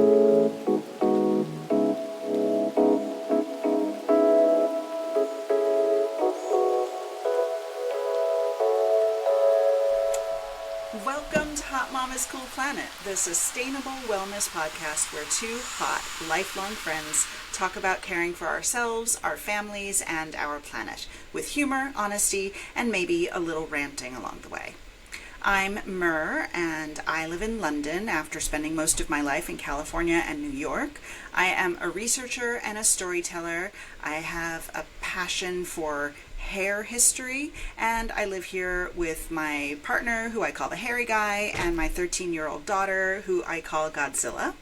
Welcome to Hot Mama's Cool Planet, the sustainable wellness podcast where two hot, lifelong friends talk about caring for ourselves, our families, and our planet, with humor, honesty, and maybe a little ranting along the way. I'm Mer, and I live in London after spending most of my life in California and New York. I am a researcher and a storyteller. I have a passion for hair history, and I live here with my partner, who I call the hairy guy, and my 13-year-old daughter, who I call Godzilla.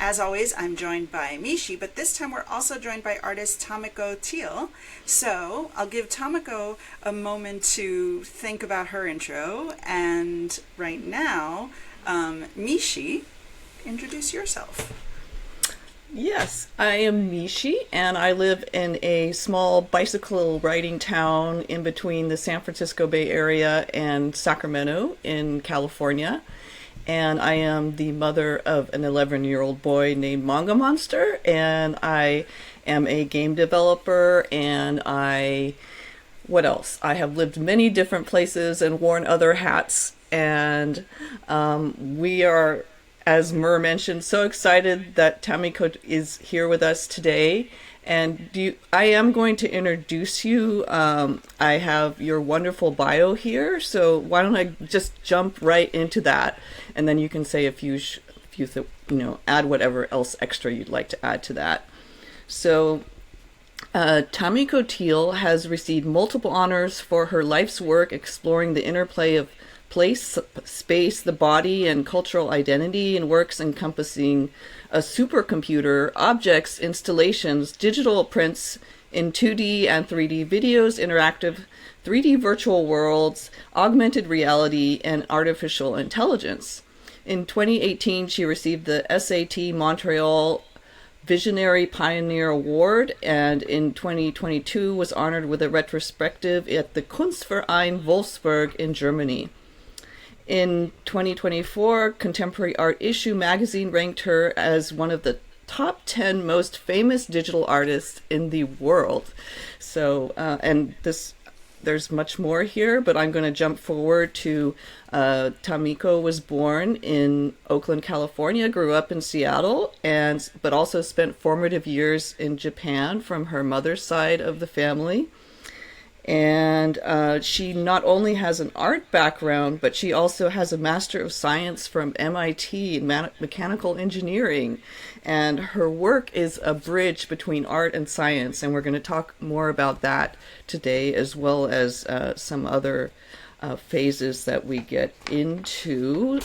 As always, I'm joined by Mishi, but this time we're also joined by artist Tamiko Thiel. So I'll give Tamiko a moment to think about her intro, and right now, Mishi, introduce yourself. Yes, I am Mishi, and I live in a small bicycle riding town in between the San Francisco Bay Area and Sacramento in California. And I am the mother of an 11-year-old boy named Manga Monster, and I am a game developer, and what else? I have lived many different places and worn other hats, and we are, as Mer mentioned, so excited that Tamiko is here with us today. And I am going to introduce you. I have your wonderful bio here, so why don't I just jump right into that, and then you can say a few add whatever else extra you'd like to add to that. So, Tamiko Thiel has received multiple honors for her life's work exploring the interplay of place, space, the body, and cultural identity in works encompassing a supercomputer, objects, installations, digital prints in 2D and 3D videos, interactive 3D virtual worlds, augmented reality, and artificial intelligence. In 2018, she received the SAT Montreal Visionary Pioneer Award, and in 2022 was honored with a retrospective at the Kunstverein Wolfsburg in Germany. In 2024, Contemporary Art Issue magazine ranked her as one of the top 10 most famous digital artists in the world. So, there's much more here, but I'm going to jump forward to Tamiko was born in Oakland, California, grew up in Seattle, but also spent formative years in Japan from her mother's side of the family. And she not only has an art background, but she also has a Master of Science from MIT in mechanical engineering. And her work is a bridge between art and science, and we're going to talk more about that today, as well as some other phases that we get into.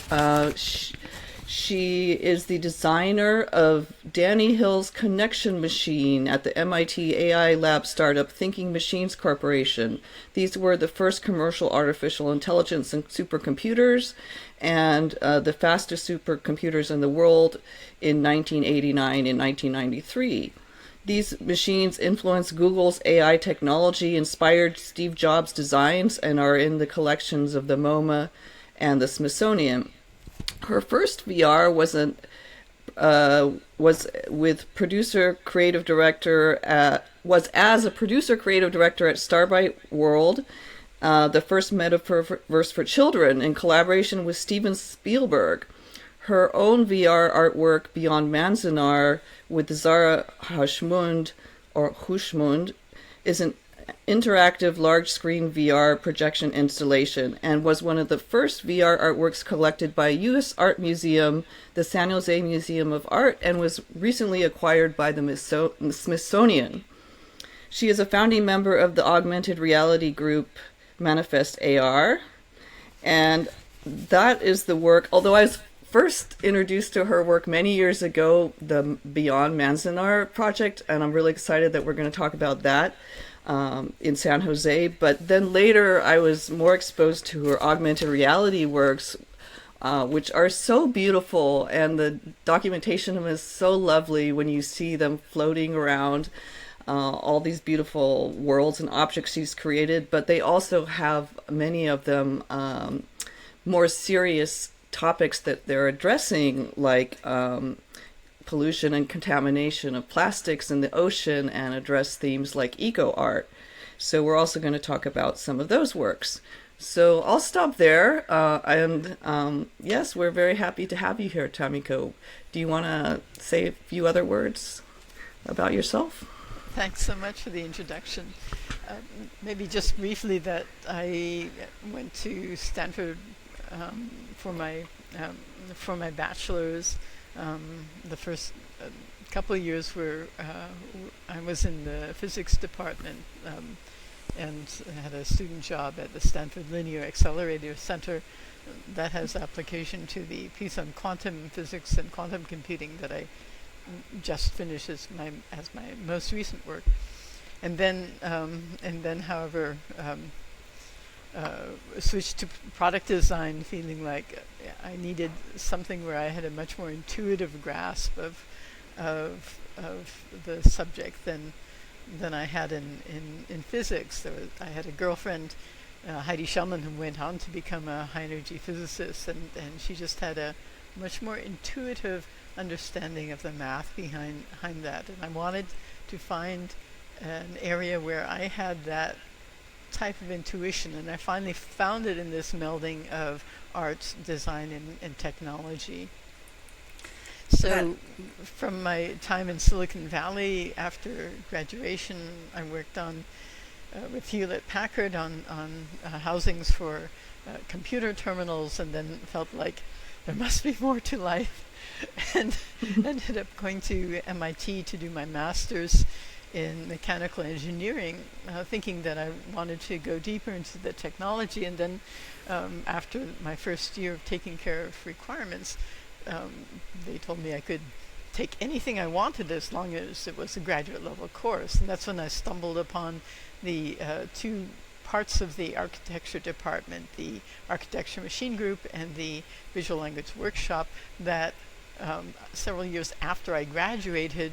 She is the designer of Danny Hill's Connection Machine at the MIT AI lab startup Thinking Machines Corporation. These were the first commercial artificial intelligence and supercomputers, and the fastest supercomputers in the world in 1989 and 1993. These machines influenced Google's AI technology, inspired Steve Jobs' designs, and are in the collections of the MoMA and the Smithsonian. Her first VR was with producer creative director as a producer creative director at Starbyte World, the first metaverse for children in collaboration with Steven Spielberg. Her own VR artwork, Beyond Manzanar, with Zara Hushmund is an interactive large-screen VR projection installation and was one of the first VR artworks collected by a U.S. art museum, the San Jose Museum of Art, and was recently acquired by the Smithsonian. She is a founding member of the Augmented Reality group Manifest AR, and that is the work, although I was first introduced to her work many years ago, the Beyond Manzanar project, and I'm really excited that we're going to talk about that. In San Jose, but then later I was more exposed to her augmented reality works, which are so beautiful, and the documentation of them is so lovely when you see them floating around all these beautiful worlds and objects she's created, but they also have many of them more serious topics that they're addressing, like pollution and contamination of plastics in the ocean and address themes like EcoArt. So we're also going to talk about some of those works. So I'll stop there. Yes, we're very happy to have you here, Tamiko. Do you want to say a few other words about yourself? Thanks so much for the introduction. Maybe just briefly that I went to Stanford for my bachelor's. The first couple of years where I was in the physics department and had a student job at the Stanford Linear Accelerator Center that has application to the piece on quantum physics and quantum computing that I just finished as my most recent work. And then however, switched to product design, feeling like I needed something where I had a much more intuitive grasp of the subject than I had in physics. I had a girlfriend, Heidi Shellman, who went on to become a high energy physicist, and she just had a much more intuitive understanding of the math behind that. And I wanted to find an area where I had that type of intuition, and I finally found it in this melding of art, design, and technology. So from my time in Silicon Valley after graduation, I worked on with Hewlett-Packard on housings for computer terminals, and then felt like there must be more to life, and ended up going to MIT to do my master's in mechanical engineering, thinking that I wanted to go deeper into the technology. And then after my first year of taking care of requirements, they told me I could take anything I wanted as long as it was a graduate level course. And that's when I stumbled upon the two parts of the architecture department, the architecture machine group and the visual language workshop, that several years after I graduated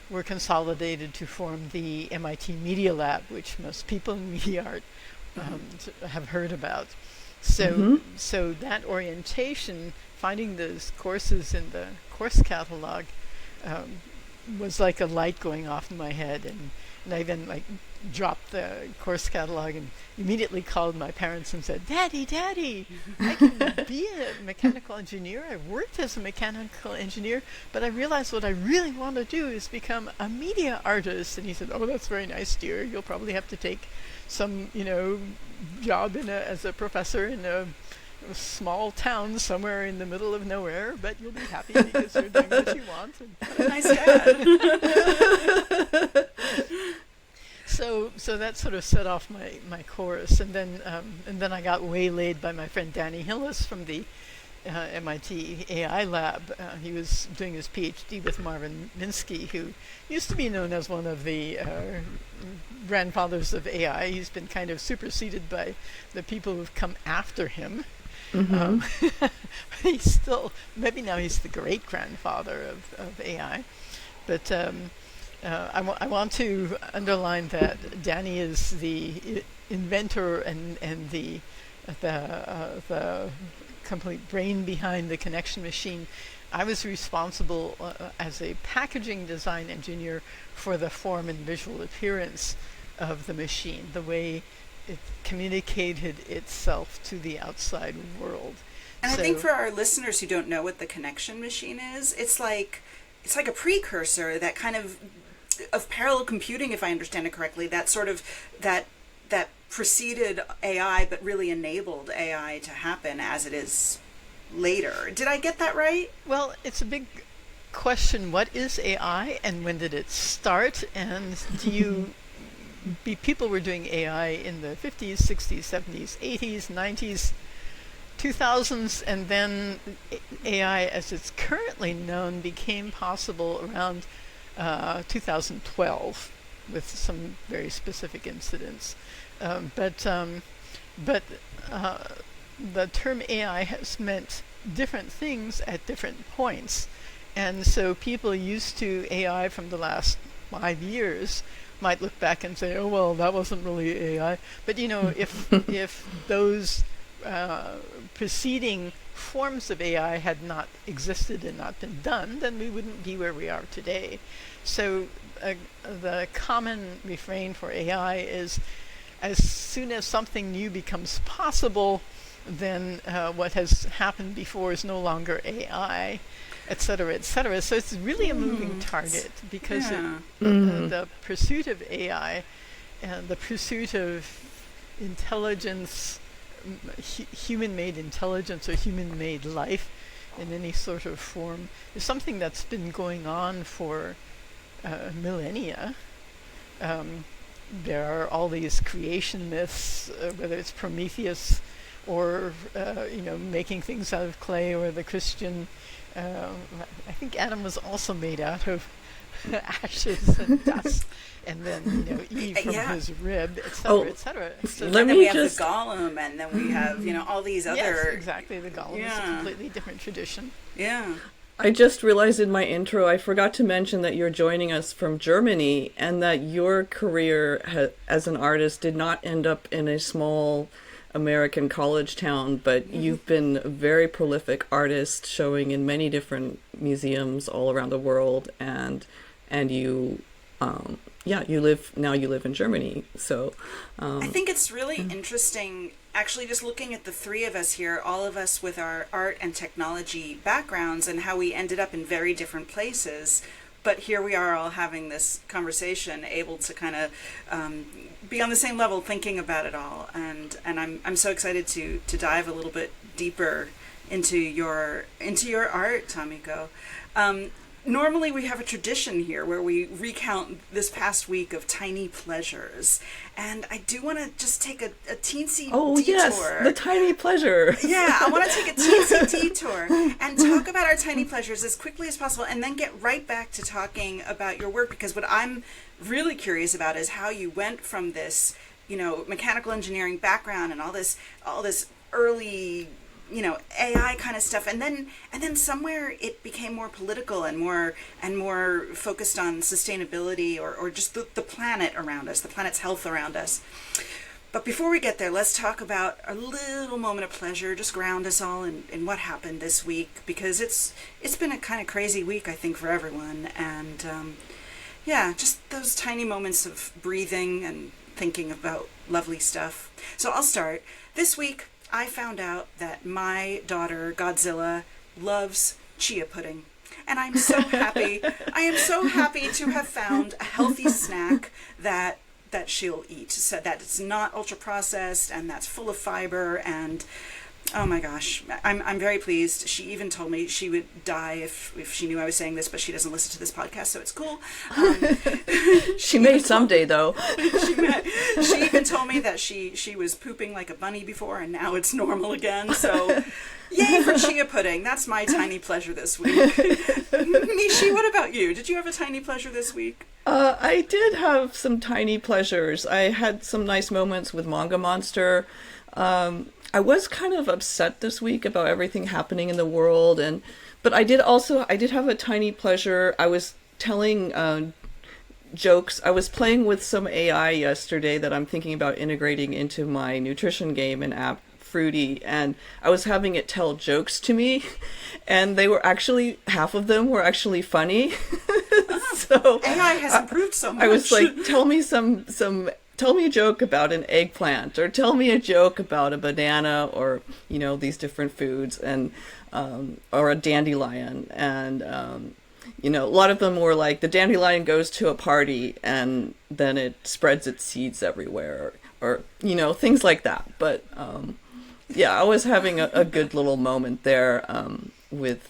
were consolidated to form the MIT Media Lab, which most people in media art have heard about. So that orientation, finding those courses in the course catalog, was like a light going off in my head, and I then dropped the course catalog and immediately called my parents and said, Daddy, I can be a mechanical engineer. I've worked as a mechanical engineer, but I realized what I really want to do is become a media artist. And he said, oh, that's very nice, dear. You'll probably have to take some, job as a professor in a small town somewhere in the middle of nowhere, but you'll be happy because you're doing what you want. Nice dad. So that sort of set off my course, and then I got waylaid by my friend Danny Hillis from the MIT AI lab. He was doing his PhD with Marvin Minsky, who used to be known as one of the grandfathers of AI. He's been kind of superseded by the people who've come after him. He's still, maybe now he's the great grandfather of AI, but I want to underline that Danny is the inventor and the complete brain behind the connection machine. I was responsible as a packaging design engineer for the form and visual appearance of the machine, the way it communicated itself to the outside world. And I think for our listeners who don't know what the connection machine is, it's like a precursor that kind of parallel computing, if I understand it correctly, that sort of that preceded AI but really enabled AI to happen as it is later. Did I get that right? Well, it's a big question. What is AI and when did it start? And people were doing AI in the 50s, 60s, 70s, 80s, 90s, 2000s, and then AI as it's currently known became possible around 2012 with some very specific incidents. But the term AI has meant different things at different points. And so people used to AI from the last 5 years might look back and say, oh, well, that wasn't really AI. But, if those preceding forms of AI had not existed and not been done, then we wouldn't be where we are today. So the common refrain for AI is, as soon as something new becomes possible, then what has happened before is no longer AI, et cetera, et cetera. So it's really a moving target, because the pursuit of AI and the pursuit of intelligence, human-made intelligence or human-made life in any sort of form, is something that's been going on for millennia. There are all these creation myths, whether it's Prometheus or making things out of clay, or the Christian. I think Adam was also made out of ashes and dust, and then Eve from his rib, etc., etc. So and then we have the Golem, and then we have all these other. Yes, exactly. The Golem is a completely different tradition. Yeah. I just realized in my intro, I forgot to mention that you're joining us from Germany, and that your career as an artist did not end up in a small American college town, but you've been a very prolific artist, showing in many different museums all around the world, and you you live in Germany. So I think it's really interesting, actually, just looking at the three of us here, all of us with our art and technology backgrounds, and how we ended up in very different places. But here we are all having this conversation, able to kind of be on the same level, thinking about it all. And I'm so excited to dive a little bit deeper into your art, Tamiko. Normally we have a tradition here where we recount this past week of tiny pleasures. And I do want to just take a teensy detour. Oh, yes, the tiny pleasure. Yeah, I want to take a teensy detour and talk about our tiny pleasures as quickly as possible, and then get right back to talking about your work, because what I'm really curious about is how you went from this, mechanical engineering background and all this early AI kind of stuff, and then somewhere it became more political and more focused on sustainability or just the planet around us, the planet's health around us. But before we get there, let's talk about a little moment of pleasure, just ground us all in what happened this week, because it's been a kind of crazy week, I think, for everyone. And just those tiny moments of breathing and thinking about lovely stuff. So I'll start. This week, I found out that my daughter, Godzilla, loves chia pudding. And I'm so happy. I am so happy to have found a healthy snack that she'll eat. So that it's not ultra processed, and that's full of fiber, and oh my gosh, I'm very pleased. She even told me she would die if she knew I was saying this, but she doesn't listen to this podcast, so it's cool. She may someday, though. She even told me that she was pooping like a bunny before, and now it's normal again. So, yay for chia pudding. That's my tiny pleasure this week. Nishi, what about you? Did you have a tiny pleasure this week? I did have some tiny pleasures. I had some nice moments with Manga Monster. I was kind of upset this week about everything happening in the world, but I did have a tiny pleasure. I was telling jokes. I was playing with some AI yesterday that I'm thinking about integrating into my nutrition game and app, Fruity, and I was having it tell jokes to me, and they were actually, half of them were actually funny. So AI has improved so much. I was like, tell me a joke about an eggplant, or tell me a joke about a banana, or these different foods, and or a dandelion, and a lot of them were like, the dandelion goes to a party and then it spreads its seeds everywhere, or things like that. But I was having a good little moment there with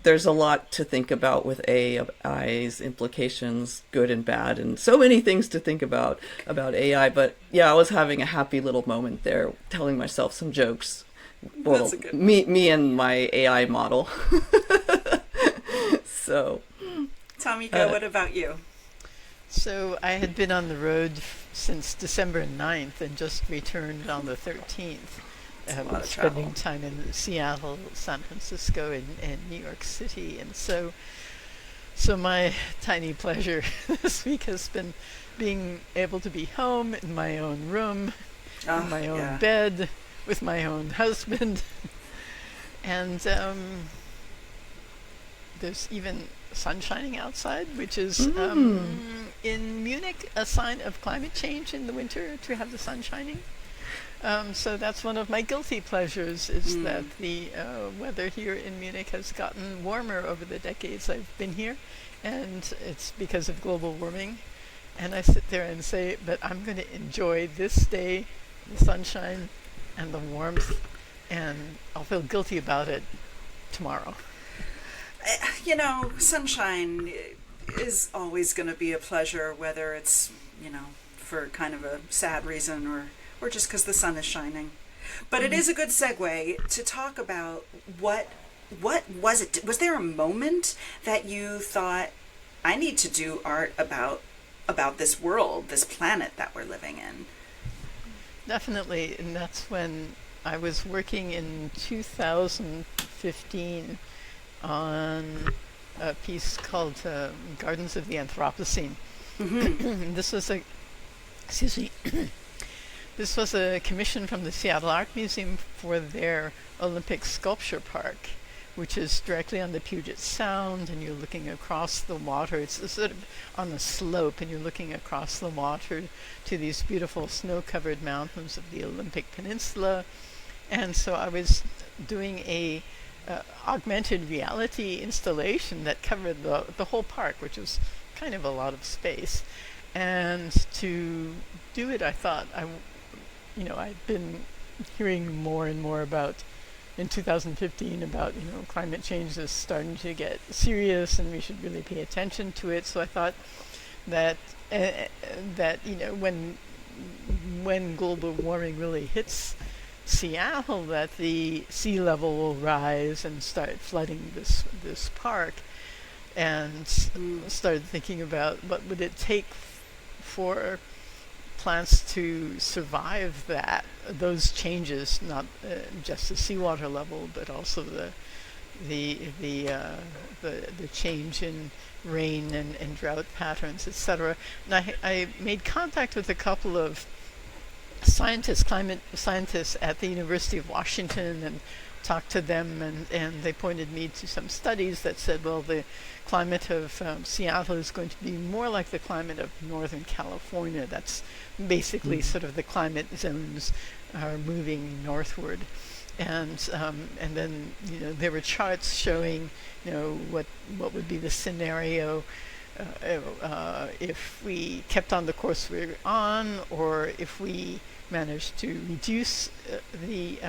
there's a lot to think about with AI's implications, good and bad, and so many things to think about AI. But I was having a happy little moment there, telling myself some jokes. Well, me and my AI model. So, Tamiko, what about you? So I had been on the road since December 9th and just returned on the 13th. Spending time in Seattle, San Francisco, and New York City. And so my tiny pleasure this week has been being able to be home in my own room, in my own bed, with my own husband. And there's even sun shining outside, which is in Munich a sign of climate change in the winter to have the sun shining. So that's one of my guilty pleasures, is that the weather here in Munich has gotten warmer over the decades I've been here, and it's because of global warming. And I sit there and say, but I'm going to enjoy this day, the sunshine and the warmth, and I'll feel guilty about it tomorrow. You know, sunshine is always going to be a pleasure, whether it's, you know, for kind of a sad reason or just because the sun is shining. But it is a good segue to talk about what was it? Was there a moment that you thought, I need to do art about this world, this planet that we're living in? Definitely, and that's when I was working in 2015 on a piece called Gardens of the Anthropocene. This was this was a commission from the Seattle Art Museum for their Olympic Sculpture Park, which is directly on the Puget Sound, and you're looking across the water. It's sort of on a slope, and you're looking across the water to these beautiful snow-covered mountains of the Olympic Peninsula. And so I was doing a augmented reality installation that covered the whole park, which was kind of a lot of space. And to do it, I thought, I'd been hearing more and more about, in 2015, about, climate change is starting to get serious and we should really pay attention to it. So I thought that when global warming really hits Seattle, that the sea level will rise and start flooding this park, and started thinking about what would it take for plants to survive those changes, not just the seawater level, but also the change in rain and drought patterns, etc. And I made contact with a couple of climate scientists at the University of Washington, and talked to them, and they pointed me to some studies that said, well, the climate of Seattle is going to be more like the climate of Northern California. That's basically sort of the climate zones are moving northward. And then there were charts showing what would be the scenario if we kept on the course we're on, or if we managed to reduce the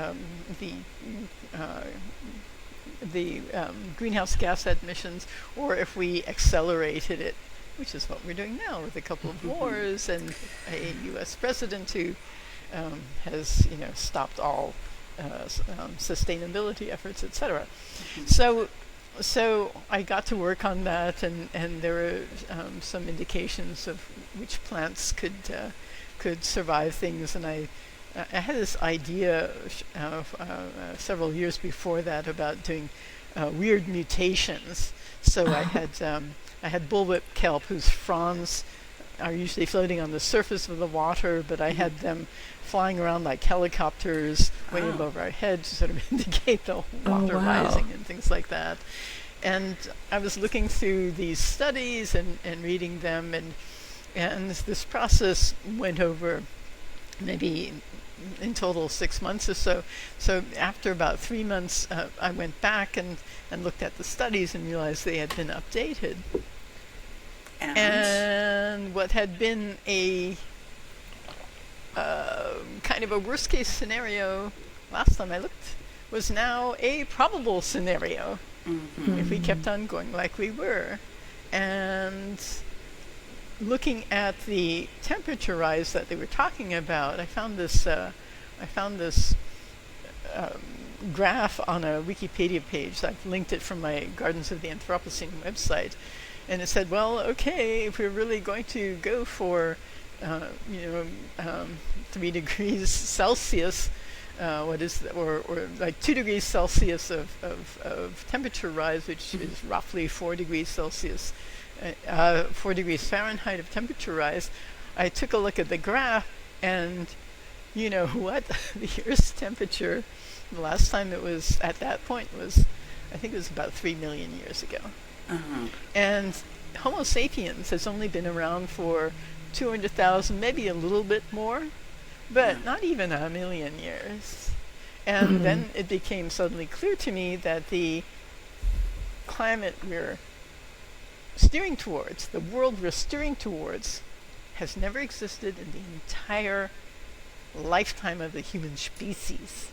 greenhouse gas emissions, or if we accelerated it, which is what we're doing now with a couple of wars and a U.S. president who has stopped all sustainability efforts, etc. So I got to work on that, and there were some indications of which plants could survive things, and I had this idea several years before that about doing weird mutations. So I had bullwhip kelp, whose fronds are usually floating on the surface of the water, but I had them flying around like helicopters way above our head to sort of indicate the water rising and things like that. And I was looking through these studies and reading them, and this process went over maybe in total 6 months or so. So after about 3 months, I went back and looked at the studies and realized they had been updated. And what had been a kind of a worst case scenario last time I looked was now a probable scenario if we kept on going like we were. And looking at the temperature rise that they were talking about, I found this graph on a Wikipedia page. I've linked it from my Gardens of the Anthropocene website, and it said, well, okay, if we're really going to go for 3 degrees Celsius, or like 2 degrees Celsius of temperature rise, which is roughly 4 degrees Celsius, 4 degrees Fahrenheit of temperature rise. I took a look at the graph, and you know what? The Earth's temperature, the last time it was at that point was, I think it was about 3 million years ago. Uh-huh. And Homo sapiens has only been around for 200,000, maybe a little bit more, but not even 1 million years. And then it became suddenly clear to me that the climate we're steering towards, the world we're steering towards, has never existed in the entire lifetime of the human species.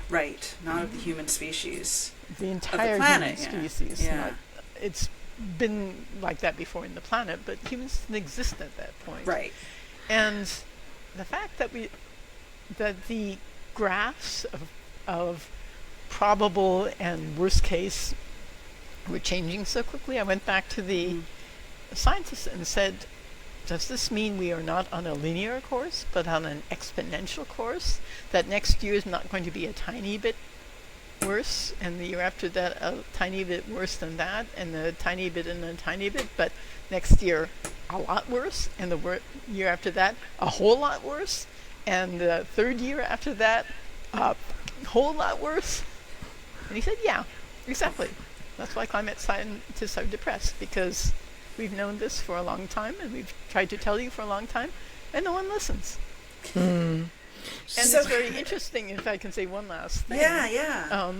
Right, not of the human species. The entire planet, human species. Yeah. It's been like that before in the planet, but humans didn't exist at that point. Right. And the fact that the graphs of probable and worst case were changing so quickly, I went back to the scientists and said, does this mean we are not on a linear course, but on an exponential course? That next year is not going to be a tiny bit worse, and the year after that a tiny bit worse than that, and a tiny bit and a tiny bit, but next year a lot worse, and the year after that a whole lot worse, and the third year after that a whole lot worse? And he said, yeah, exactly. That's why climate scientists are depressed, because we've known this for a long time, and we've tried to tell you for a long time, and no one listens. And it's very interesting, if I can say one last thing. Yeah.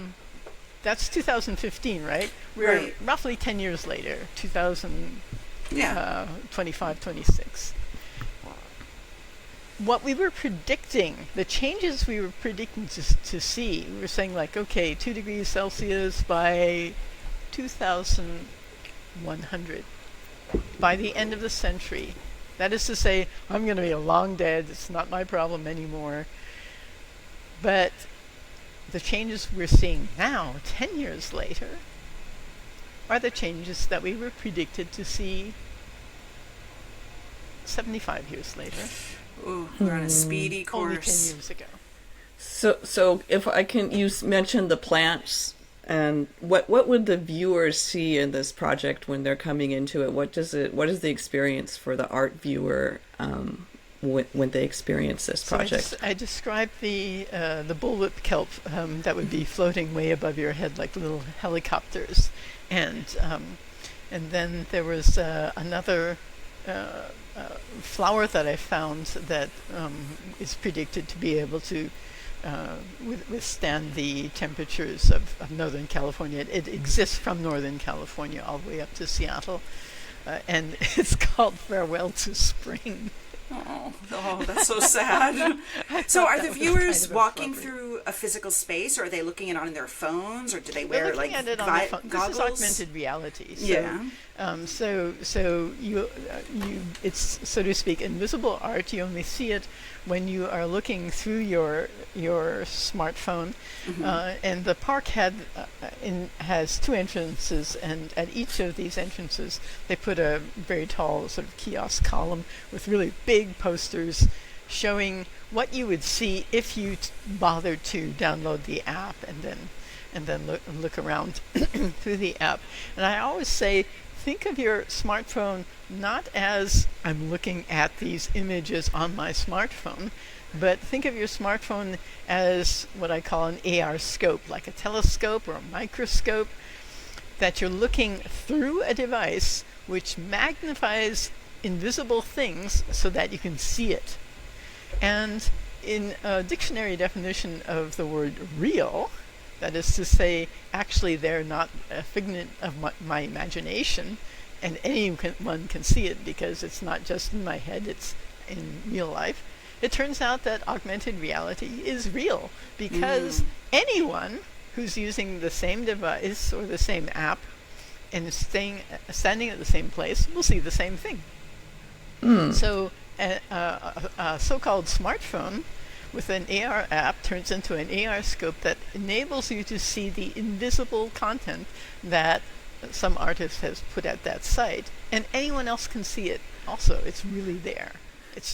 That's 2015, right? We're roughly 10 years later, 2025, 26. What we were predicting, the changes we were predicting to see, we were saying like, okay, 2 degrees Celsius by 2100. By the end of the century. That is to say, I'm going to be long dead. It's not my problem anymore. But the changes we're seeing now, 10 years later, are the changes that we were predicted to see 75 years later. Ooh, we're on a speedy course. Only 10 years ago. So if I can, you mentioned the plants. And what would the viewers see in this project when they're coming into it? What is the experience for the art viewer when they experience this project? So I described the bullwhip kelp that would be floating way above your head like little helicopters, and then there was another flower that I found that is predicted to be able to withstand the temperatures of Northern California. It exists from Northern California all the way up to Seattle, and it's called Farewell to Spring. Oh, that's so sad. So are the viewers walking through a physical space, or are they looking at it on their phones, or do they wear like at it on their phone. goggles? This is augmented reality. So, yeah. So you it's, so to speak, invisible art. You only see it when you are looking through your smartphone. And the park has 2 entrances, and at each of these entrances they put a very tall sort of kiosk column with really big posters showing what you would see if you bothered to download the app and then look around through the app. And I always say, think of your smartphone not as I'm looking at these images on my smartphone, but think of your smartphone as what I call an AR scope, like a telescope or a microscope, that you're looking through a device which magnifies invisible things so that you can see it. And in a dictionary definition of the word real, that is to say, actually they're not a figment of my imagination, and anyone can see it because it's not just in my head, it's in real life. It turns out that augmented reality is real because anyone who's using the same device or the same app and standing at the same place will see the same thing. So a so-called smartphone with an AR app turns into an AR scope that enables you to see the invisible content that some artist has put at that site, and anyone else can see it also. It's really there.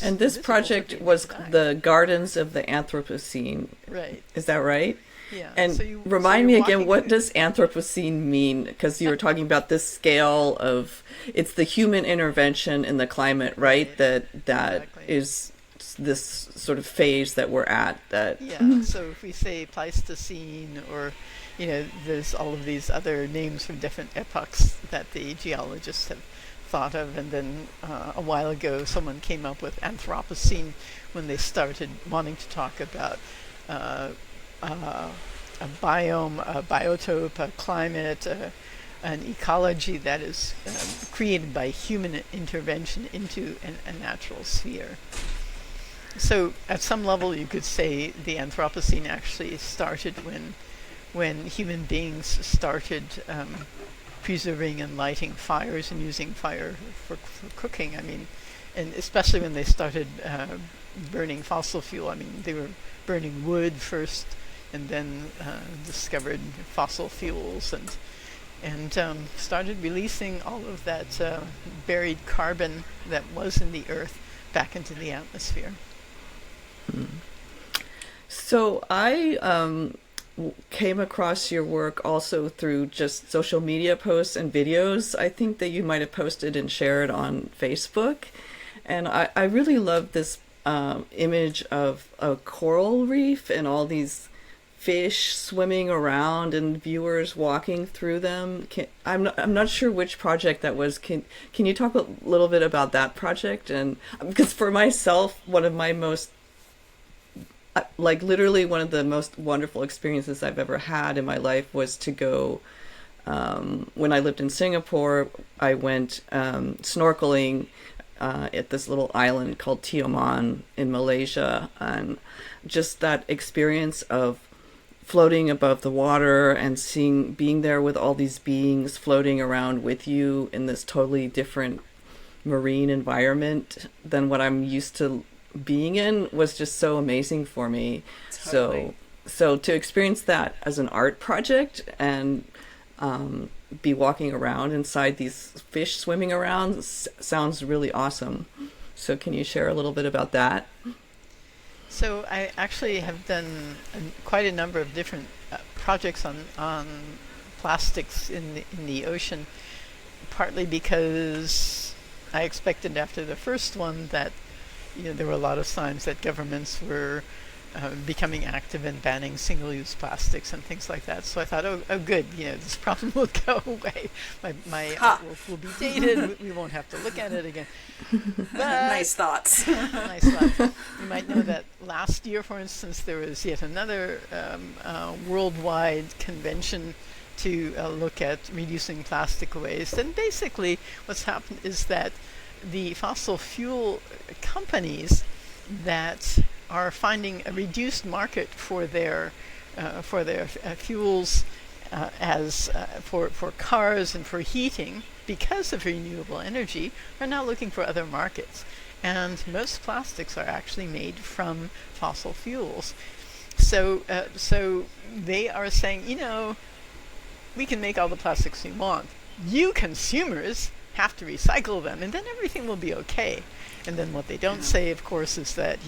And this project was the Gardens of the Anthropocene. Right. Is that right? Yeah. And remind me again, what does Anthropocene mean? Because you were talking about this scale of, it's the human intervention in the climate, right? That Exactly. is this sort of phase that we're at. That Yeah, so if we say Pleistocene, or, there's all of these other names from different epochs that the geologists have thought of, and then a while ago someone came up with Anthropocene when they started wanting to talk about a biome, a biotope, a climate, an ecology that is created by human intervention into a natural sphere. So at some level you could say the Anthropocene actually started when human beings started preserving and lighting fires and using fire for cooking. I mean, and especially when they started burning fossil fuel. I mean, they were burning wood first, and then discovered fossil fuels, and started releasing all of that buried carbon that was in the earth back into the atmosphere. So I came across your work also through just social media posts and videos, I think, that you might have posted and shared on Facebook. And I really love this image of a coral reef and all these fish swimming around and viewers walking through them. I'm not sure which project that was. Can you talk a little bit about that project? And because for myself, one of my most, like literally one of the most wonderful experiences I've ever had in my life was to go, when I lived in Singapore, I went snorkeling at this little island called Tioman in Malaysia, and just that experience of floating above the water and being there with all these beings floating around with you in this totally different marine environment than what I'm used to being in was just so amazing for me. Totally. So to experience that as an art project and be walking around inside these fish swimming around sounds really awesome. So can you share a little bit about that? So I actually have done quite a number of different projects on plastics in the ocean, partly because I expected after the first one that there were a lot of signs that governments were becoming active in banning single-use plastics and things like that. So I thought, oh good, this problem will go away. My art will be dated. We won't have to look at it again. But Nice thoughts. nice thoughts. You might know that last year, for instance, there was yet another worldwide convention to look at reducing plastic waste. And basically what's happened is that the fossil fuel companies that are finding a reduced market for their fuels as for cars and for heating because of renewable energy are now looking for other markets. And most plastics are actually made from fossil fuels. So they are saying, we can make all the plastics we want. You consumers have to recycle them, and then everything will be okay. And then what they don't say, of course, is that,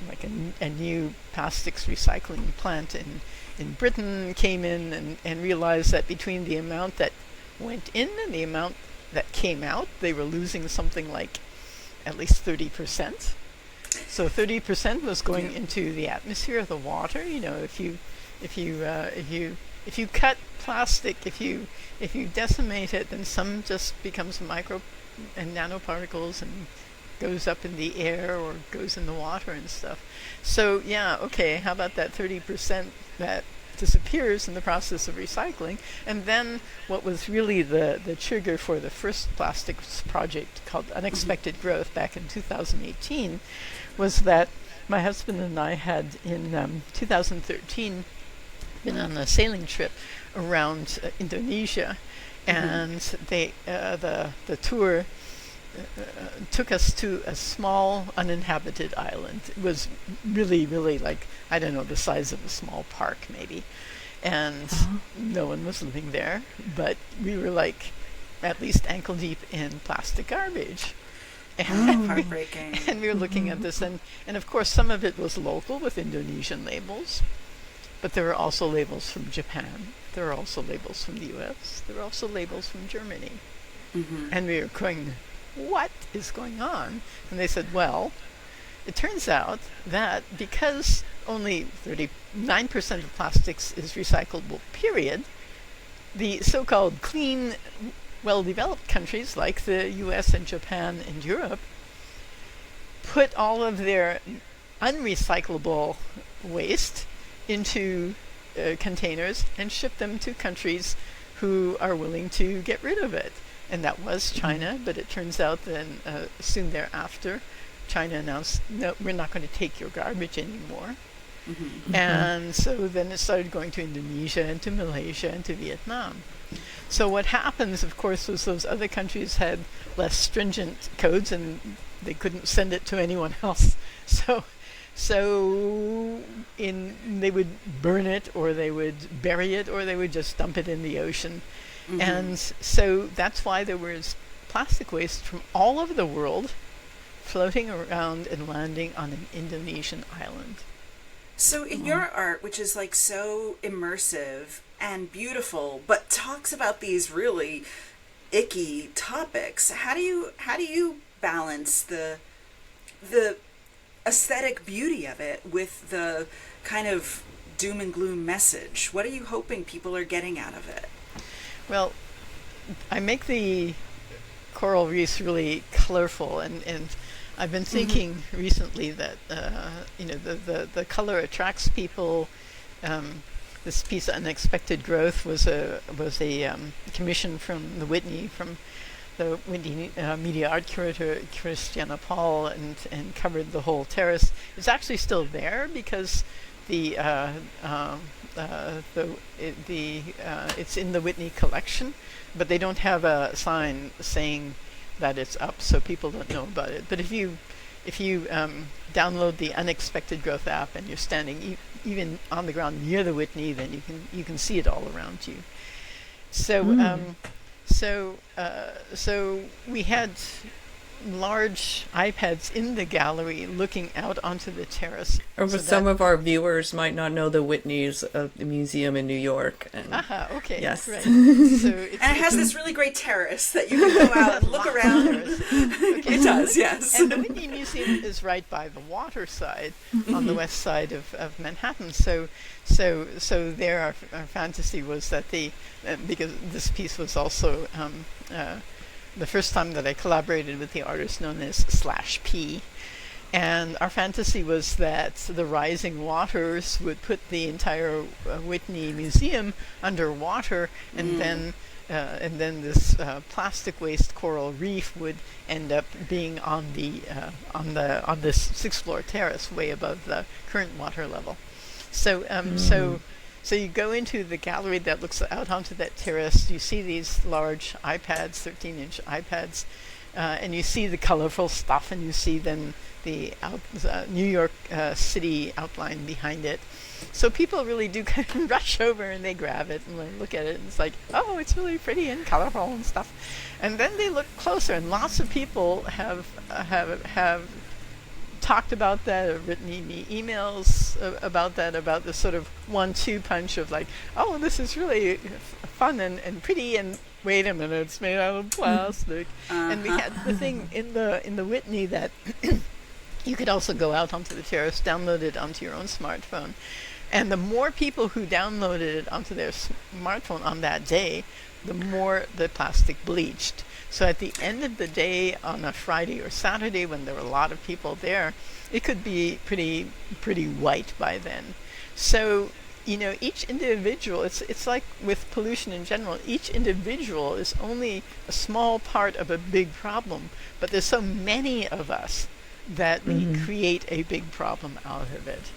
like a new plastics recycling plant in Britain came in and realized that between the amount that went in and the amount that came out, they were losing something like at least 30%. So 30% was going into the atmosphere, the water. If you cut plastic, if you decimate it, then some just becomes micro and nanoparticles and goes up in the air or goes in the water and stuff. So yeah, okay, how about that 30% that disappears in the process of recycling? And then what was really the trigger for the first plastics project called Unexpected Growth back in 2018 was that my husband and I had in 2013 been on a sailing trip around Indonesia, and the tour took us to a small uninhabited island. It was really, really like, I don't know, the size of a small park maybe. And no one was living there, but we were like at least ankle deep in plastic garbage. And Heartbreaking. and we were looking at this, and of course some of it was local with Indonesian labels, but there were also labels from Japan. There were also labels from the US. There were also labels from Germany. And we were going, what is going on? And they said, well, it turns out that because only 39% of plastics is recyclable, period, the so-called clean, well-developed countries like the US and Japan and Europe put all of their unrecyclable waste into containers and ship them to countries who are willing to get rid of it. And that was China, but it turns out then soon thereafter, China announced, no, we're not going to take your garbage anymore. Mm-hmm. And so then it started going to Indonesia and to Malaysia and to Vietnam. So what happens, of course, was those other countries had less stringent codes and they couldn't send it to anyone else. So they would burn it, or they would bury it, or they would just dump it in the ocean. Mm-hmm. And so that's why there was plastic waste from all over the world floating around and landing on an Indonesian island. So in your art, which is like so immersive and beautiful, but talks about these really icky topics, how do you balance the aesthetic beauty of it with the kind of doom and gloom message? What are you hoping people are getting out of it? Well, I make the coral reefs really colorful, and I've been thinking recently that the color attracts people. This piece, "Unexpected Growth," was a commission from the Whitney media art curator Christiana Paul, and covered the whole terrace. It's actually still there because it's in the Whitney collection, but they don't have a sign saying that it's up, so people don't know about it. But if you download the Unexpected Growth app and you're standing even on the ground near the Whitney, then you can see it all around you. So we had large iPads in the gallery looking out onto the terrace. Or some of our viewers might not know the Whitney's the museum in New York. Okay. Yes. Right. And it has this really great terrace that you can go out and look around. Okay. It does, yes. And the Whitney Museum is right by the water side, on the west side of Manhattan. So there our fantasy was that because this piece was also the first time that I collaborated with the artist known as /P, and our fantasy was that the rising waters would put the entire Whitney Museum underwater, and then this plastic waste coral reef would end up being on this sixth floor terrace way above the current water level. So you go into the gallery that looks out onto that terrace. You see these large iPads, 13-inch iPads, and you see the colorful stuff, and you see then the New York City outline behind it. So people really do kind of rush over and they grab it and they look at it, and it's like, oh, it's really pretty and colorful and stuff. And then they look closer, and lots of people have talked about that, or written me emails about the sort of 1-2 punch of like, oh, this is really fun and pretty, and wait a minute, it's made out of plastic. And we had the thing in the Whitney that you could also go out onto the terrace, download it onto your own smartphone, and the more people who downloaded it onto their smartphone on that day, the more the plastic bleached. So at the end of the day, on a Friday or Saturday, when there were a lot of people there, it could be pretty white by then. So, each individual, it's like with pollution in general, each individual is only a small part of a big problem, but there's so many of us that we create a big problem out of it.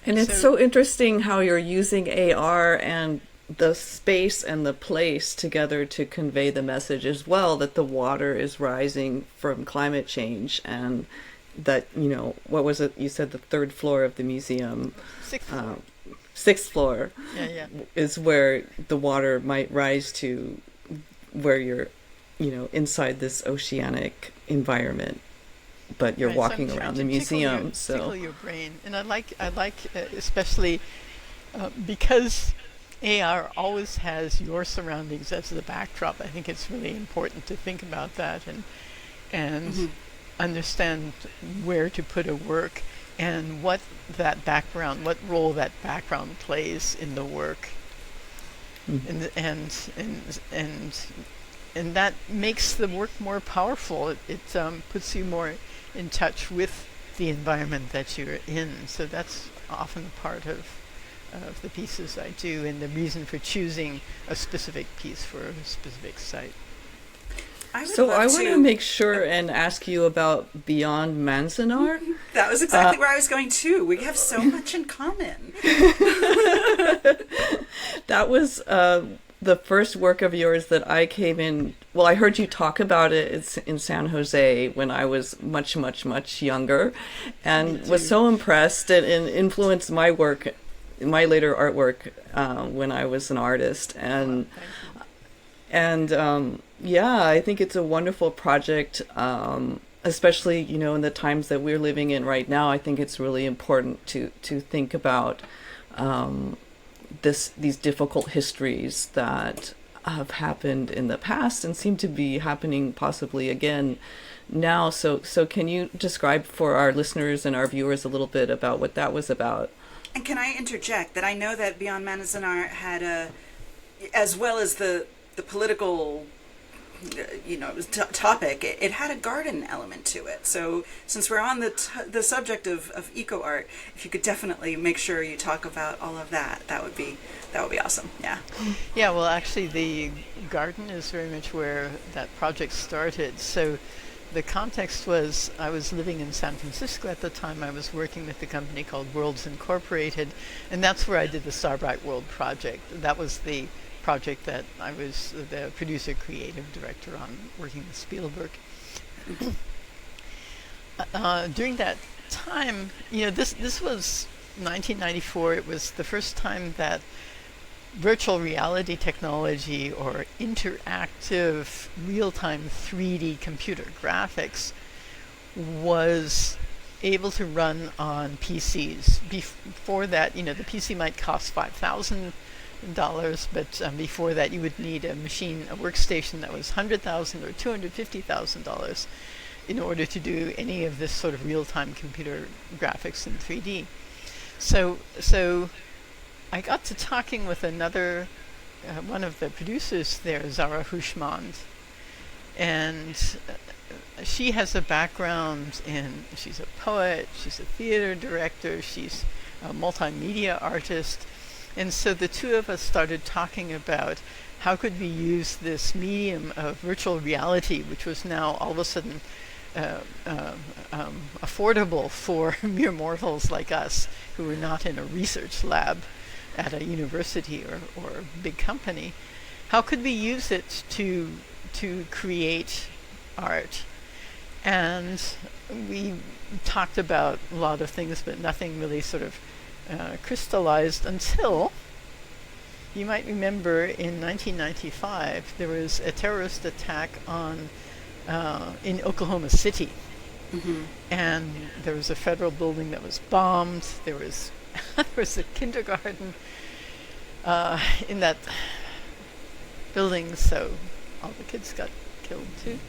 And it's so interesting how you're using AR and the space and the place together to convey the message as well, that the water is rising from climate change, and that, what was it? You said the third floor of the museum. Sixth floor. Yeah. Is where the water might rise to, where you're, inside this oceanic environment, but you're walking around the museum. Tickle your brain. And I like especially because AR always has your surroundings as the backdrop. I think it's really important to think about that, and understand where to put a work and what role that background plays in the work. And that makes the work more powerful. It puts you more in touch with the environment that you're in. So that's often part of the pieces I do, and the reason for choosing a specific piece for a specific site. So I want to make sure and ask you about Beyond Manzanar. That was exactly where I was going too. We have so much in common. That was the first work of yours that I came in. Well, I heard you talk about it. It's in San Jose when I was much, much, much younger, and was so impressed and influenced my work, my later artwork when I was an artist. And yeah, I think it's a wonderful project, especially, you know, in the times that we're living in right now. I think it's really important to think about these difficult histories that have happened in the past and seem to be happening possibly again now. So can you describe for our listeners and our viewers a little bit about what that was about? And can I interject that I know that Beyond Manzanar had as well as the political topic, it had a garden element to it. So since we're on the subject of EcoArt, if you could definitely make sure you talk about all of that, that would be awesome. Yeah, well, actually the garden is very much where that project started. So the context was, I was living in San Francisco at the time. I was working with a company called Worlds Incorporated, and that's where I did the Starbright World project. That was the project that I was the producer, creative director on, working with Spielberg. During that time, this was 1994. It was the first time that virtual reality technology or interactive real-time 3D computer graphics was able to run on PCs. Before that, the PC might cost $5,000, but before that you would need a workstation that was $100,000 or $250,000 in order to do any of this sort of real-time computer graphics in 3D. So I got to talking with another, one of the producers there, Zara Hushmand, and she has a background she's a poet, she's a theater director, she's a multimedia artist. And so the two of us started talking about how could we use this medium of virtual reality, which was now all of a sudden affordable for mere mortals like us who were not in a research lab at a university or a big company. How could we use it to create art? And we talked about a lot of things, but nothing really sort of crystallized until, you might remember, in 1995 there was a terrorist attack in Oklahoma City. Mm-hmm. And there was a federal building that was bombed. There was a kindergarten in that building, so all the kids got killed too.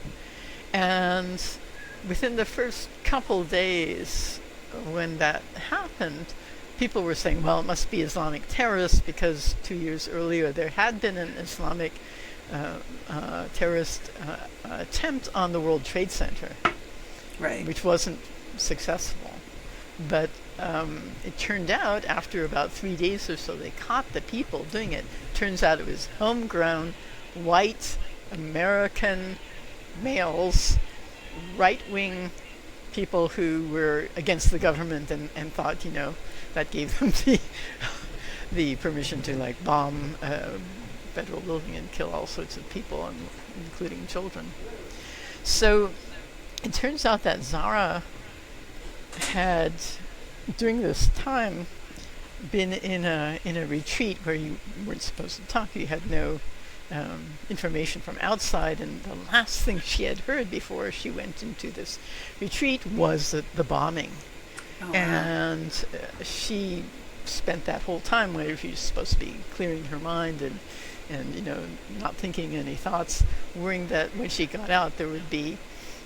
And within the first couple days when that happened, people were saying, well, it must be Islamic terrorists, because 2 years earlier there had been an Islamic terrorist attempt on the World Trade Center, right, which wasn't successful. But it turned out after about 3 days or so, they caught the people doing it. Turns out it was homegrown, white, American males, right-wing people who were against the government and thought, that gave them the permission to bomb federal building and kill all sorts of people, including children. So it turns out that Zara had, during this time, been in a retreat where you weren't supposed to talk. You had no information from outside, and the last thing she had heard before she went into this retreat was the bombing. Oh, and she spent that whole time where she was supposed to be clearing her mind and not thinking any thoughts, worrying that when she got out there would be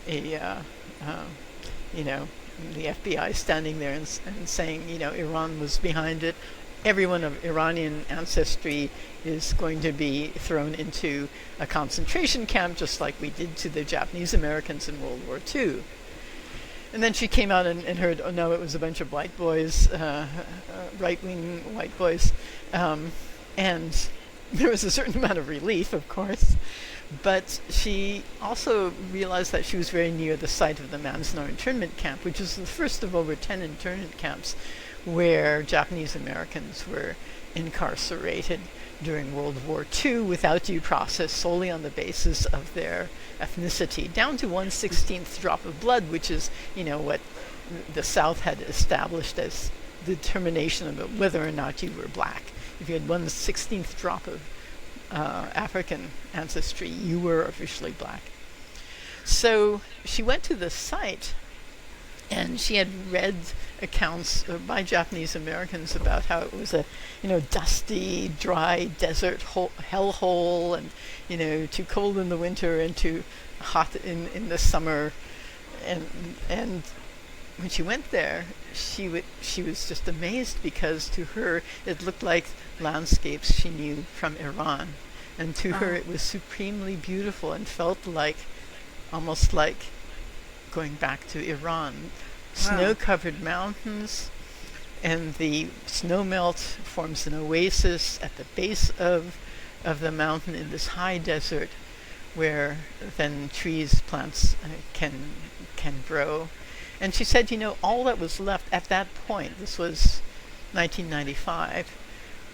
uh, you know, the FBI standing there and saying, Iran was behind it. Everyone of Iranian ancestry is going to be thrown into a concentration camp, just like we did to the Japanese Americans in World War II. And then she came out and heard, oh no, it was a bunch of white boys, right-wing white boys. And there was a certain amount of relief, of course. But she also realized that she was very near the site of the Manzanar internment camp, which is the first of over 10 internment camps where Japanese Americans were incarcerated during World War II without due process, solely on the basis of their ethnicity, down to 1/16th drop of blood, which is, what the South had established as the determination of whether or not you were black. If you had 1/16th drop of African ancestry, you were officially black. So she went to the site, and she had read accounts by Japanese Americans about how it was a, dusty, dry desert hellhole, and too cold in the winter and too hot in the summer, and when she went there, she was just amazed, because to her it looked like landscapes she knew from Iran, and to her it was supremely beautiful and felt like, almost like going back to Iran. Snow-covered mountains, and the snow melt forms an oasis at the base of the mountain in this high desert, where then trees, plants can grow. And she said, all that was left at that point, this was 1995,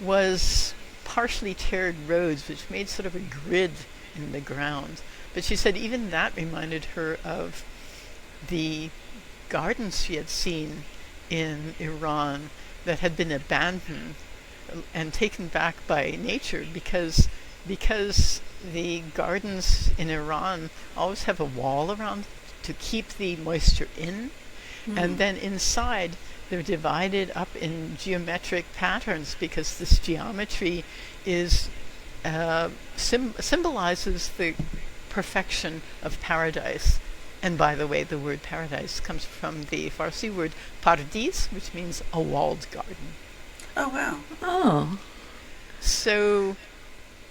was partially tarred roads, which made sort of a grid in the ground. But she said even that reminded her of the gardens she had seen in Iran that had been abandoned and taken back by nature, because the gardens in Iran always have a wall around to keep the moisture in, and then inside they're divided up in geometric patterns, because this geometry is symbolizes the perfection of paradise. And by the way, the word paradise comes from the Farsi word pardis, which means a walled garden. Oh, wow. Oh. So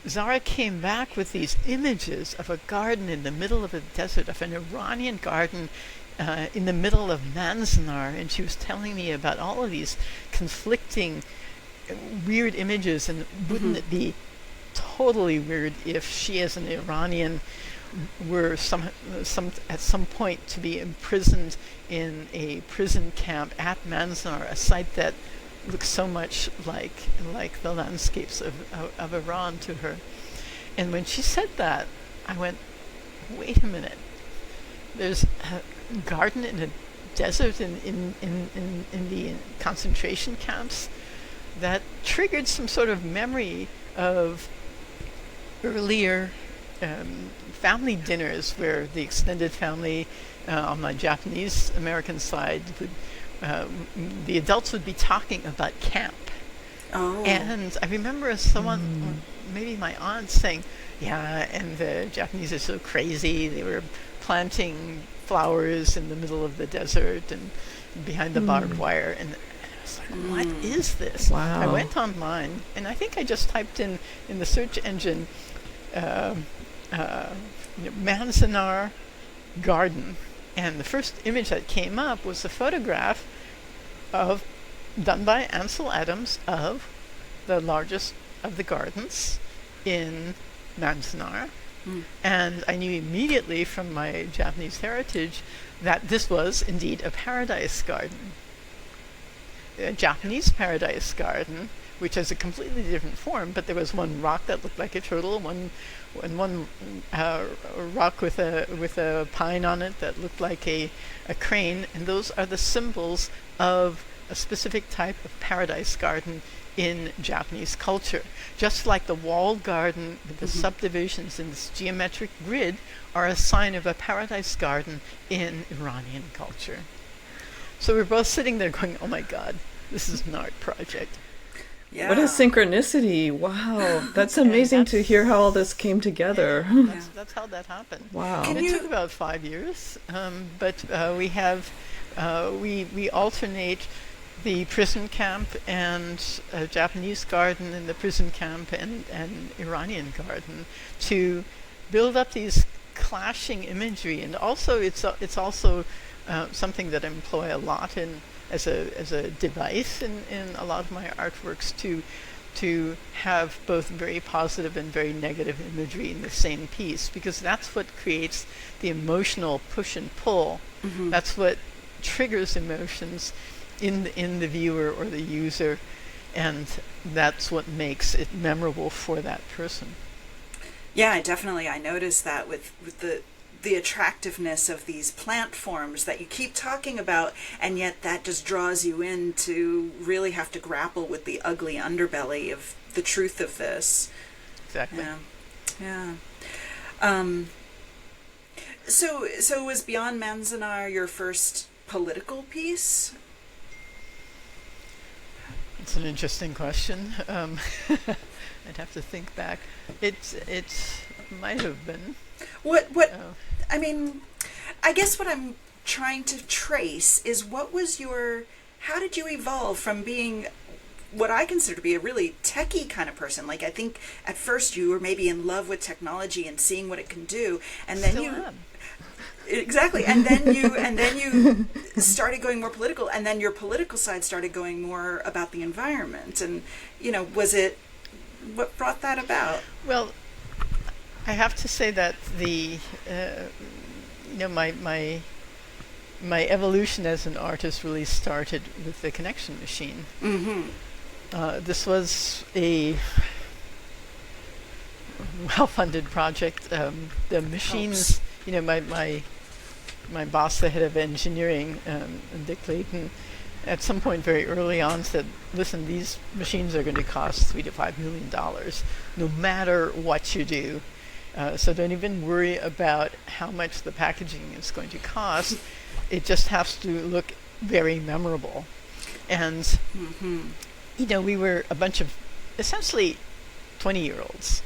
Zara came back with these images of a garden in the middle of a desert, of an Iranian garden in the middle of Manzanar, and she was telling me about all of these conflicting, weird images, and wouldn't it be totally weird if she, as an Iranian, were at some point to be imprisoned in a prison camp at Manzanar, a site that looks so much like the landscapes of Iran to her. And when she said that, I went, wait a minute, there's a garden in a desert in the concentration camps? That triggered some sort of memory of earlier family dinners where the extended family on my Japanese American side would, the adults would be talking about camp. Oh. And I remember someone, maybe my aunt, saying, yeah, and the Japanese are so crazy. They were planting flowers in the middle of the desert and behind the barbed wire. And I was like, what is this? Wow. I went online, and I think I just typed in the search engine, Manzanar garden, and the first image that came up was a photograph done by Ansel Adams of the largest of the gardens in Manzanar. And I knew immediately from my Japanese heritage that this was indeed a paradise garden, a Japanese paradise garden, which has a completely different form. But there was one rock that looked like a turtle, one rock with a pine on it that looked like a crane, and those are the symbols of a specific type of paradise garden in Japanese culture. Just like the walled garden with the subdivisions in this geometric grid are a sign of a paradise garden in Iranian culture. So we're both sitting there going, oh my God, this is an art project. Yeah. What a synchronicity. Wow. That's amazing to hear how all this came together. That's how that happened. Wow. It took about 5 years, but we alternate the prison camp and a Japanese garden in the prison camp and Iranian garden to build up these clashing imagery. And also it's also something that I employ a lot in as a device in a lot of my artworks to have both very positive and very negative imagery in the same piece, because that's what creates the emotional push and pull. Mm-hmm. That's what triggers emotions in the viewer or the user, and that's what makes it memorable for that person. Yeah, definitely. I noticed that with the attractiveness of these plant forms that you keep talking about, and yet that just draws you in to really have to grapple with the ugly underbelly of the truth of this. Exactly. Yeah. So was Beyond Manzanar your first political piece? It's an interesting question. I'd have to think back. It might have been. What? I mean, I guess what I'm trying to trace is how did you evolve from being what I consider to be a really techie kind of person? Like, I think at first you were maybe in love with technology and seeing what it can do, and then Still am. Exactly, and then you started going more political, and then your political side started going more about the environment. And was it what brought that about? Well, I have to say that my evolution as an artist really started with the Connection Machine. Mm-hmm. This was a well-funded project. The machines, my boss, the head of engineering, Dick Clayton, at some point very early on said, "Listen, these machines are going to cost $3 to $5 million, no matter what you do. So don't even worry about how much the packaging is going to cost. It just has to look very memorable." And Mm-hmm. we were a bunch of essentially 20-year-olds.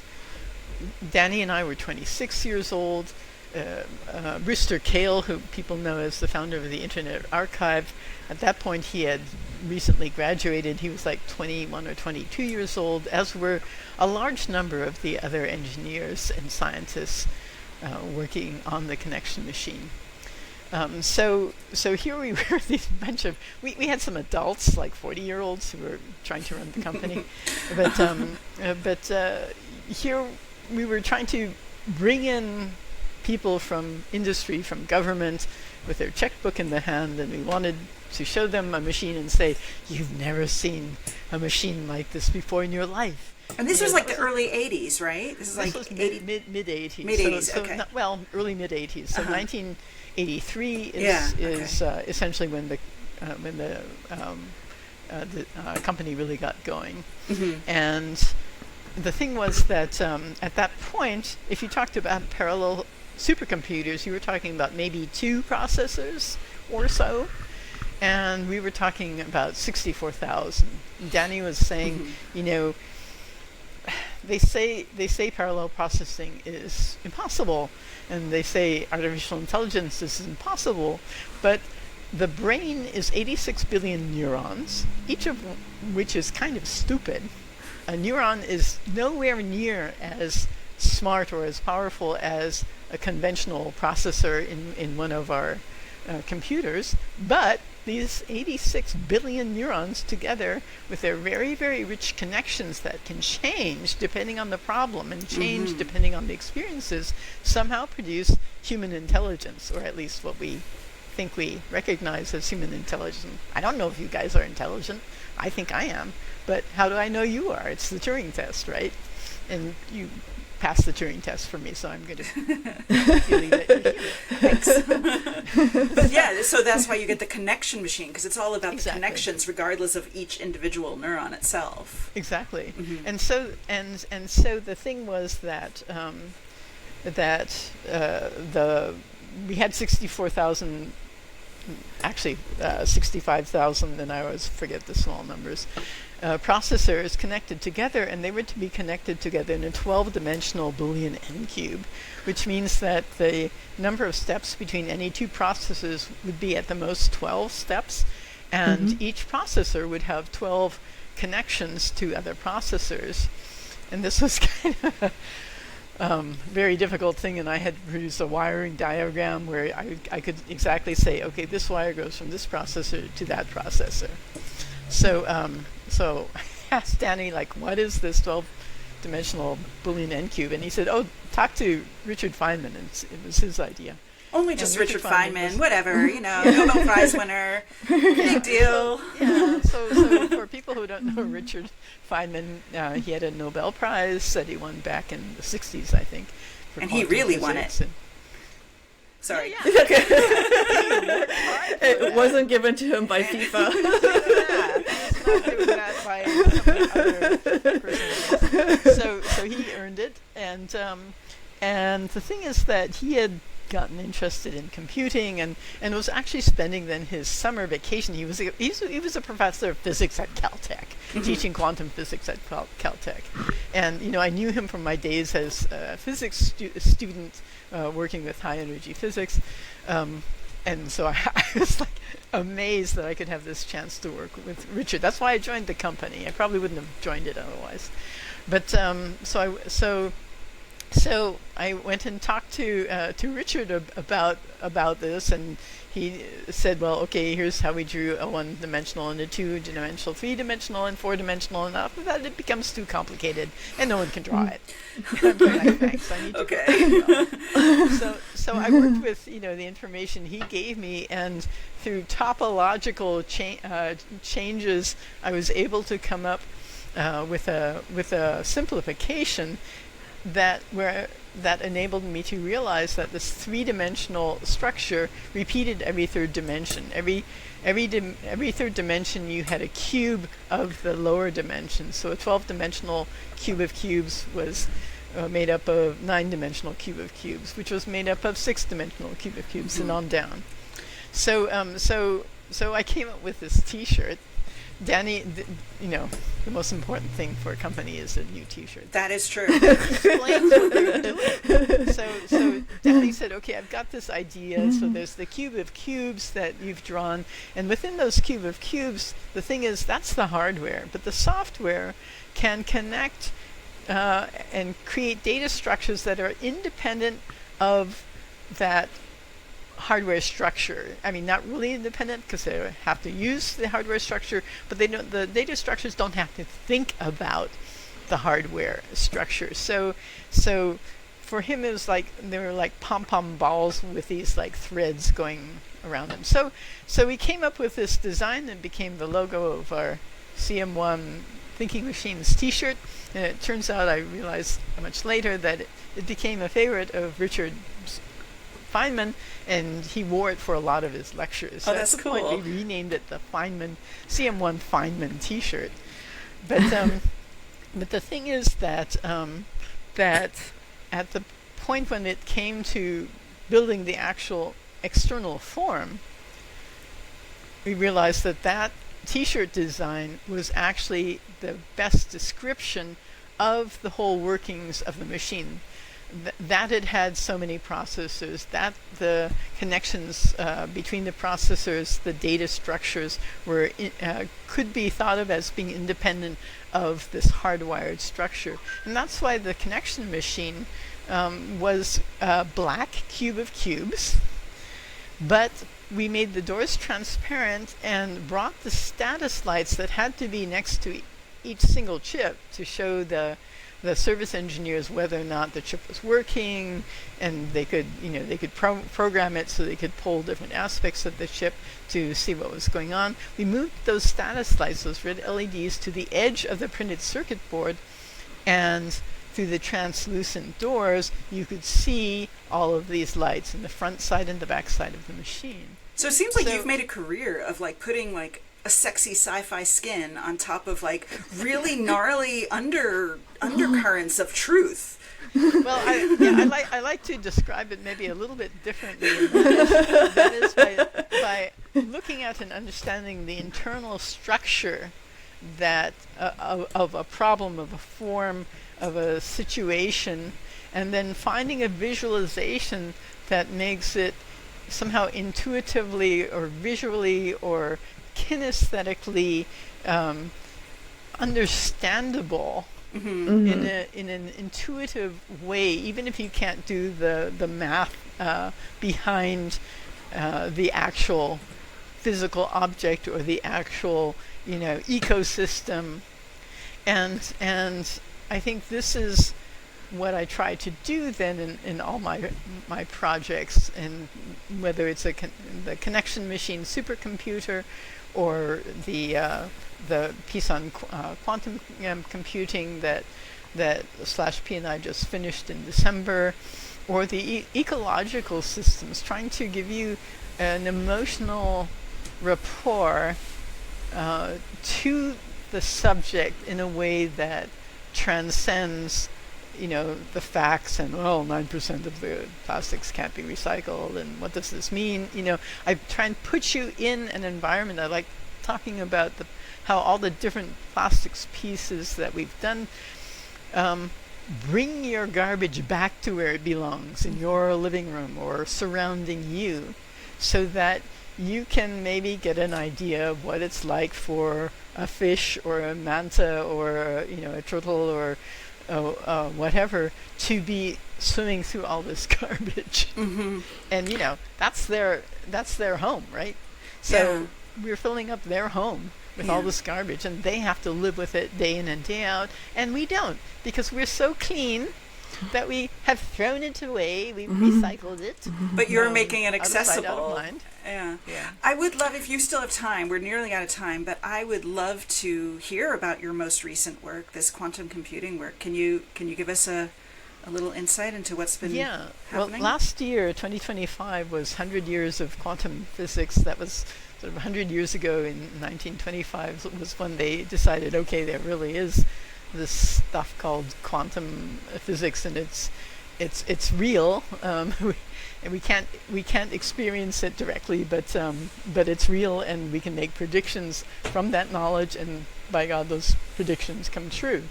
Danny and I were 26 years old. Brewster Kahle, who people know as the founder of the Internet Archive, at that point he had recently graduated. He was like 21 or 22 years old, as were a large number of the other engineers and scientists working on the Connection Machine. So here we were, these bunch of, we had some adults, like 40-year-olds who were trying to run the company, but here we were trying to bring in people from industry, from government, with their checkbook in the hand, and we wanted to show them a machine and say, "You've never seen a machine like this before in your life." And this was like the early 80s, right? This was mid 80s. Mid-80s, so okay. Early mid 80s. So Uh-huh. 1983 is essentially when the company really got going. Mm-hmm. And the thing was that at that point, if you talked about parallel supercomputers, you were talking about maybe 2 processors or so, and we were talking about 64,000. Danny was saying, they say parallel processing is impossible, and they say artificial intelligence is impossible, but the brain is 86 billion neurons, each of which is kind of stupid. A neuron is nowhere near as smart or as powerful as a conventional processor in one of our computers, but these 86 billion neurons together, with their very, very rich connections that can change depending on the problem and change depending on the experiences, somehow produce human intelligence, or at least what we think we recognize as human intelligence. I don't know if you guys are intelligent. I think I am. But how do I know you are? It's the Turing test, right? And you passed the Turing test for me, so I'm going to really let you hear it. Thanks. But yeah, so that's why you get the connection machine, because it's all about Exactly. the connections regardless of each individual neuron itself. Exactly. Mhm. And so the thing was that we had 64,000 actually 65,000, and I always forget the small numbers, processors connected together, and they were to be connected together in a 12-dimensional Boolean n-cube, which means that the number of steps between any two processors would be at the most 12 steps, and each processor would have 12 connections to other processors. And this was kind of a very difficult thing, and I had to produce a wiring diagram where I could exactly say, okay, this wire goes from this processor to that processor. So I asked Danny, like, what is this 12-dimensional Boolean n-cube? And he said, oh, talk to Richard Feynman, and it was his idea. Only just Richard Feynman, whatever, Nobel Prize winner, big deal. So for people who don't know Richard Feynman, he had a Nobel Prize that he won back in the 60s, I think. And he really won it. Sorry. Yeah. It wasn't given to him by FIFA. He's not doing that by some other person. So he earned it, and the thing is that he had gotten interested in computing and was actually spending then his summer vacation. He was a professor of physics at Caltech, teaching quantum physics at Caltech. And I knew him from my days as a physics student working with high energy physics. And so I was like amazed that I could have this chance to work with Richard. That's why I joined the company. I probably wouldn't have joined it otherwise. But so I went and talked to Richard about this, and he said, well, okay, here's how we drew a one-dimensional and a two-dimensional, three-dimensional and four-dimensional, and after that it becomes too complicated and no one can draw it. I'm like, thanks, I need to go. So I worked with the information he gave me, and through topological changes I was able to come up with a simplification that enabled me to realize that this three-dimensional structure repeated every third dimension. Every third dimension you had a cube of the lower dimension. So a 12-dimensional cube of cubes was made up of 9-dimensional cube of cubes, which was made up of 6-dimensional cube of cubes, and on down. So I came up with this T-shirt. Danny, the most important thing for a company is a new T-shirt. That is true. Explains what they're doing. So Danny said, okay, I've got this idea. So there's the cube of cubes that you've drawn, and within those cube of cubes, the thing is, that's the hardware, but the software can connect and create data structures that are independent of that hardware structure. I mean, not really independent because they have to use the hardware structure, but the data structures don't have to think about the hardware structure. So for him, it was like they were like pom-pom balls with these like threads going around them. So we came up with this design that became the logo of our CM1 Thinking Machines T-shirt. And it turns out, I realized much later, that it became a favorite of Richard Feynman, and he wore it for a lot of his lectures. Oh, that's cool. At the point, we renamed it the CM1 Feynman T-shirt. But but the thing is that that at the point when it came to building the actual external form, we realized that T-shirt design was actually the best description of the whole workings of the machine. That it had so many processors, that the connections between the processors, the data structures could be thought of as being independent of this hardwired structure. And that's why the connection machine was a black cube of cubes, but we made the doors transparent and brought the status lights that had to be next to each single chip to show the service engineers whether or not the chip was working, and they could program it so they could pull different aspects of the chip to see what was going on. We moved those status lights, those red LEDs, to the edge of the printed circuit board, and through the translucent doors you could see all of these lights in the front side and the back side of the machine. So it seems like you've made a career of like putting like a sexy sci-fi skin on top of like really gnarly undercurrents of truth. Well, I like to describe it maybe a little bit differently. That is by by looking at and understanding the internal structure that of a problem, of a form, of a situation, and then finding a visualization that makes it somehow intuitively or visually or kinesthetically understandable in an intuitive way, even if you can't do the math behind the actual physical object or the actual ecosystem. And I think this is what I try to do then in all my projects, and whether it's the connection machine supercomputer or the piece on quantum computing that /P and I just finished in December, or the ecological systems, trying to give you an emotional rapport to the subject in a way that transcends the facts and 9% of the plastics can't be recycled, and what does this mean? I try and put you in an environment. I like talking about how all the different plastics pieces that we've done bring your garbage back to where it belongs, in your living room or surrounding you, so that you can maybe get an idea of what it's like for a fish or a manta or a turtle or whatever to be swimming through all this garbage. And that's their home, right? So we're filling up their home with all this garbage, and they have to live with it day in and day out, and we don't, because we're so clean that we have thrown it away, we've recycled it. But you're making it accessible. Out of mind. Yeah. I would love, if you still have time, we're nearly out of time, but I would love to hear about your most recent work, this quantum computing work. Can you give us a little insight into what's been happening? Well, last year, 2025, was 100 years of quantum physics. That was sort of 100 years ago in 1925 was when they decided, okay, there really is this stuff called quantum physics, and it's real. And we can't experience it directly, but it's real, and we can make predictions from that knowledge, and by God, those predictions come true.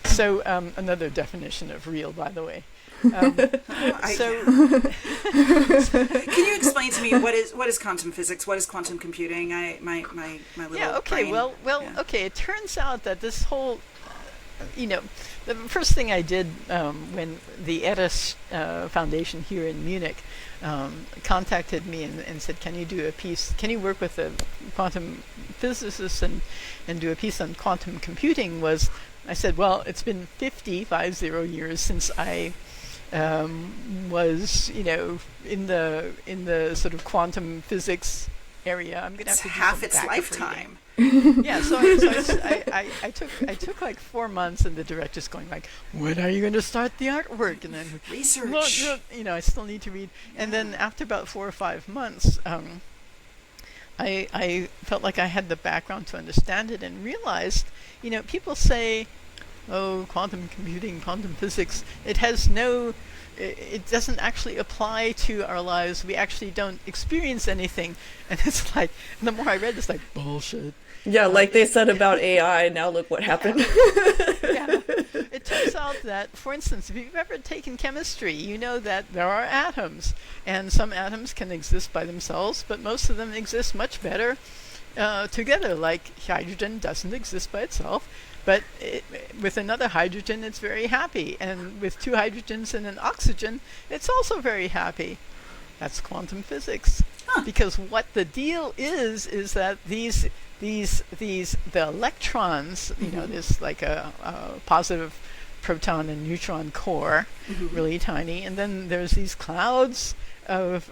So another definition of real, by the way. Can you explain to me what is quantum physics? What is quantum computing? My little okay. brain. Okay. It turns out that this whole the first thing I did when the ERAS Foundation here in Munich contacted me and said, can you work with a quantum physicist and do a piece on quantum computing, was, I said, well, it's been 50 years since I was in the sort of quantum physics area. I'm going to have to do half its lifetime. So I took like 4 months, and the director's going like, when are you going to start the artwork? And then research. I still need to read. And then after about 4 or 5 months, I felt like I had the background to understand it, and realized, people say, oh, quantum computing, quantum physics, it doesn't actually apply to our lives. We actually don't experience anything. And it's like, and the more I read, it's like, bullshit. Yeah, like they said about AI, now look what happened. It turns out that, for instance, if you've ever taken chemistry, you know that there are atoms, and some atoms can exist by themselves, but most of them exist much better together. Like hydrogen doesn't exist by itself, but with another hydrogen, it's very happy. And with 2 hydrogens and an oxygen, it's also very happy. That's quantum physics. Because what the deal is that the electrons, there's like a positive proton and neutron core, really tiny, and then there's these clouds of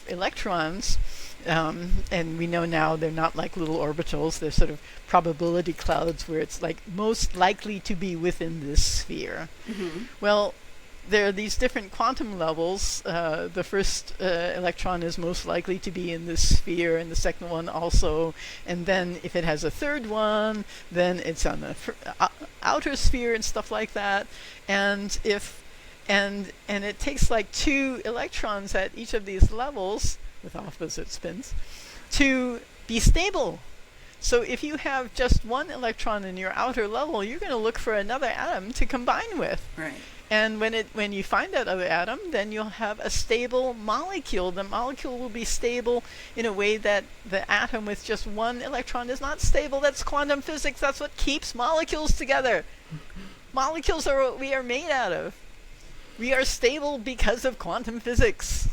electrons. And we know now they're not like little orbitals, they're sort of probability clouds where it's like most likely to be within this sphere. Well, there are these different quantum levels. The first electron is most likely to be in this sphere, and the second one also. And then if it has a third one, then it's on the outer sphere and stuff like that. And if and it takes like 2 electrons at each of these levels with opposite spins to be stable. So if you have just 1 electron in your outer level, you're going to look for another atom to combine with. Right. And when you find that other atom, then you'll have a stable molecule. The molecule will be stable in a way that the atom with just 1 electron is not stable. That's quantum physics. That's what keeps molecules together. Molecules are what we are made out of. We are stable because of quantum physics.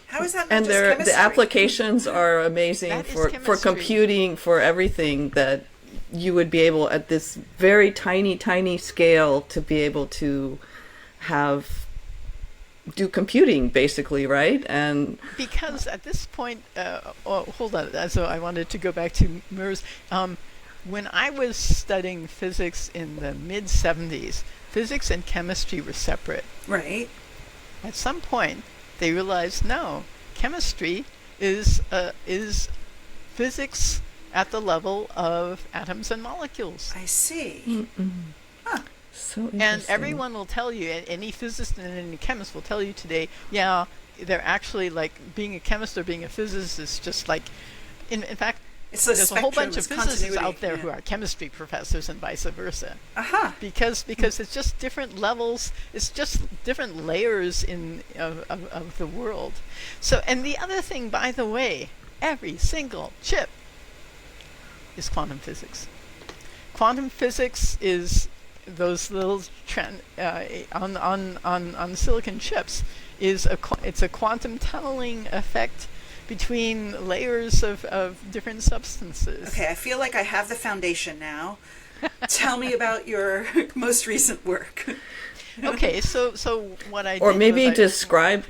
How is that? And the applications are amazing That is for chemistry. computing, for everything, that you would be able at this very tiny scale to be able to do computing, basically, right? And because at this point, hold on. So I wanted to go back to MERS. When I was studying physics in the mid-70s, physics and chemistry were separate. Right. At some point, they realized, no, chemistry is physics at the level of atoms and molecules. I see. Huh. So interesting. And everyone will tell you, any physicist and any chemist will tell you today, yeah, they're actually like, being a chemist or being a physicist is just like, in fact, there's a whole bunch of physicists out there who are chemistry professors and vice versa. Because it's just different levels, it's just different layers of the world. So, and the other thing, by the way, every single chip is quantum physics. Quantum physics is those little on silicon chips it's a quantum tunneling effect between layers of different substances. Okay, I feel like I have the foundation now. Tell me about your most recent work. Okay, so what I or did maybe was describe.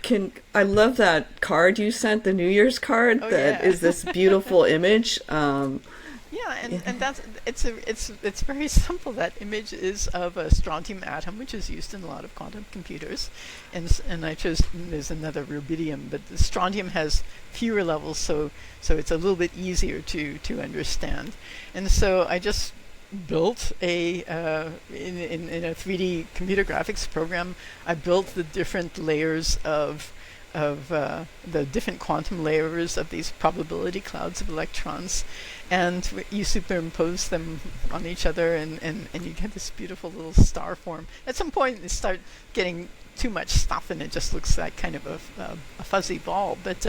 I love that card you sent, the New Year's card. Is this beautiful image. And that's it's very simple. That image is of a strontium atom, which is used in a lot of quantum computers, and I chose, there's another rubidium, but the strontium has fewer levels, so it's a little bit easier to understand. And so I just built in a 3D computer graphics program. I built the different layers of the different quantum layers of these probability clouds of electrons, and you superimpose them on each other, and you get this beautiful little star form. At some point, you start getting too much stuff, and it just looks like kind of a fuzzy ball. But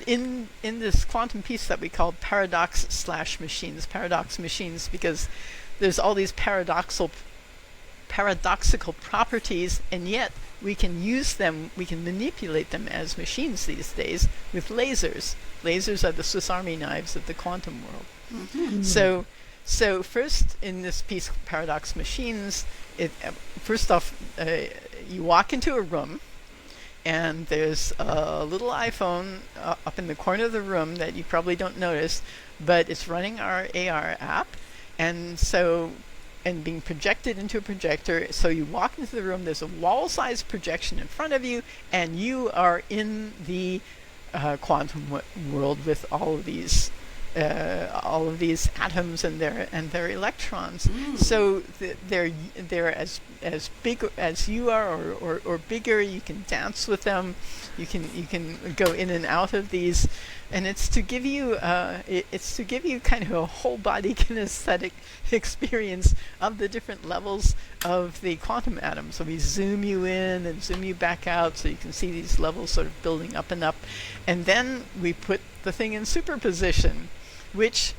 in this quantum piece that we call paradox machines, because there's all these paradoxical properties, and yet we can use them, we can manipulate them as machines these days with lasers. Lasers are the Swiss Army knives of the quantum world. Mm-hmm. So first, in this piece, paradox machines, first off, you walk into a room, and there's a little iPhone up in the corner of the room that you probably don't notice, but it's running our AR app, and being projected into a projector. So you walk into the room, there's a wall-sized projection in front of you, and you are in the quantum world with all of these atoms and their electrons. So they're as big as you are, or bigger. You can dance with them. You can go in and out of these, and it's to give you kind of a whole body kinesthetic experience of the different levels of the quantum atom. So we zoom you in and zoom you back out, so you can see these levels sort of building up and up, and then we put the thing in superposition, which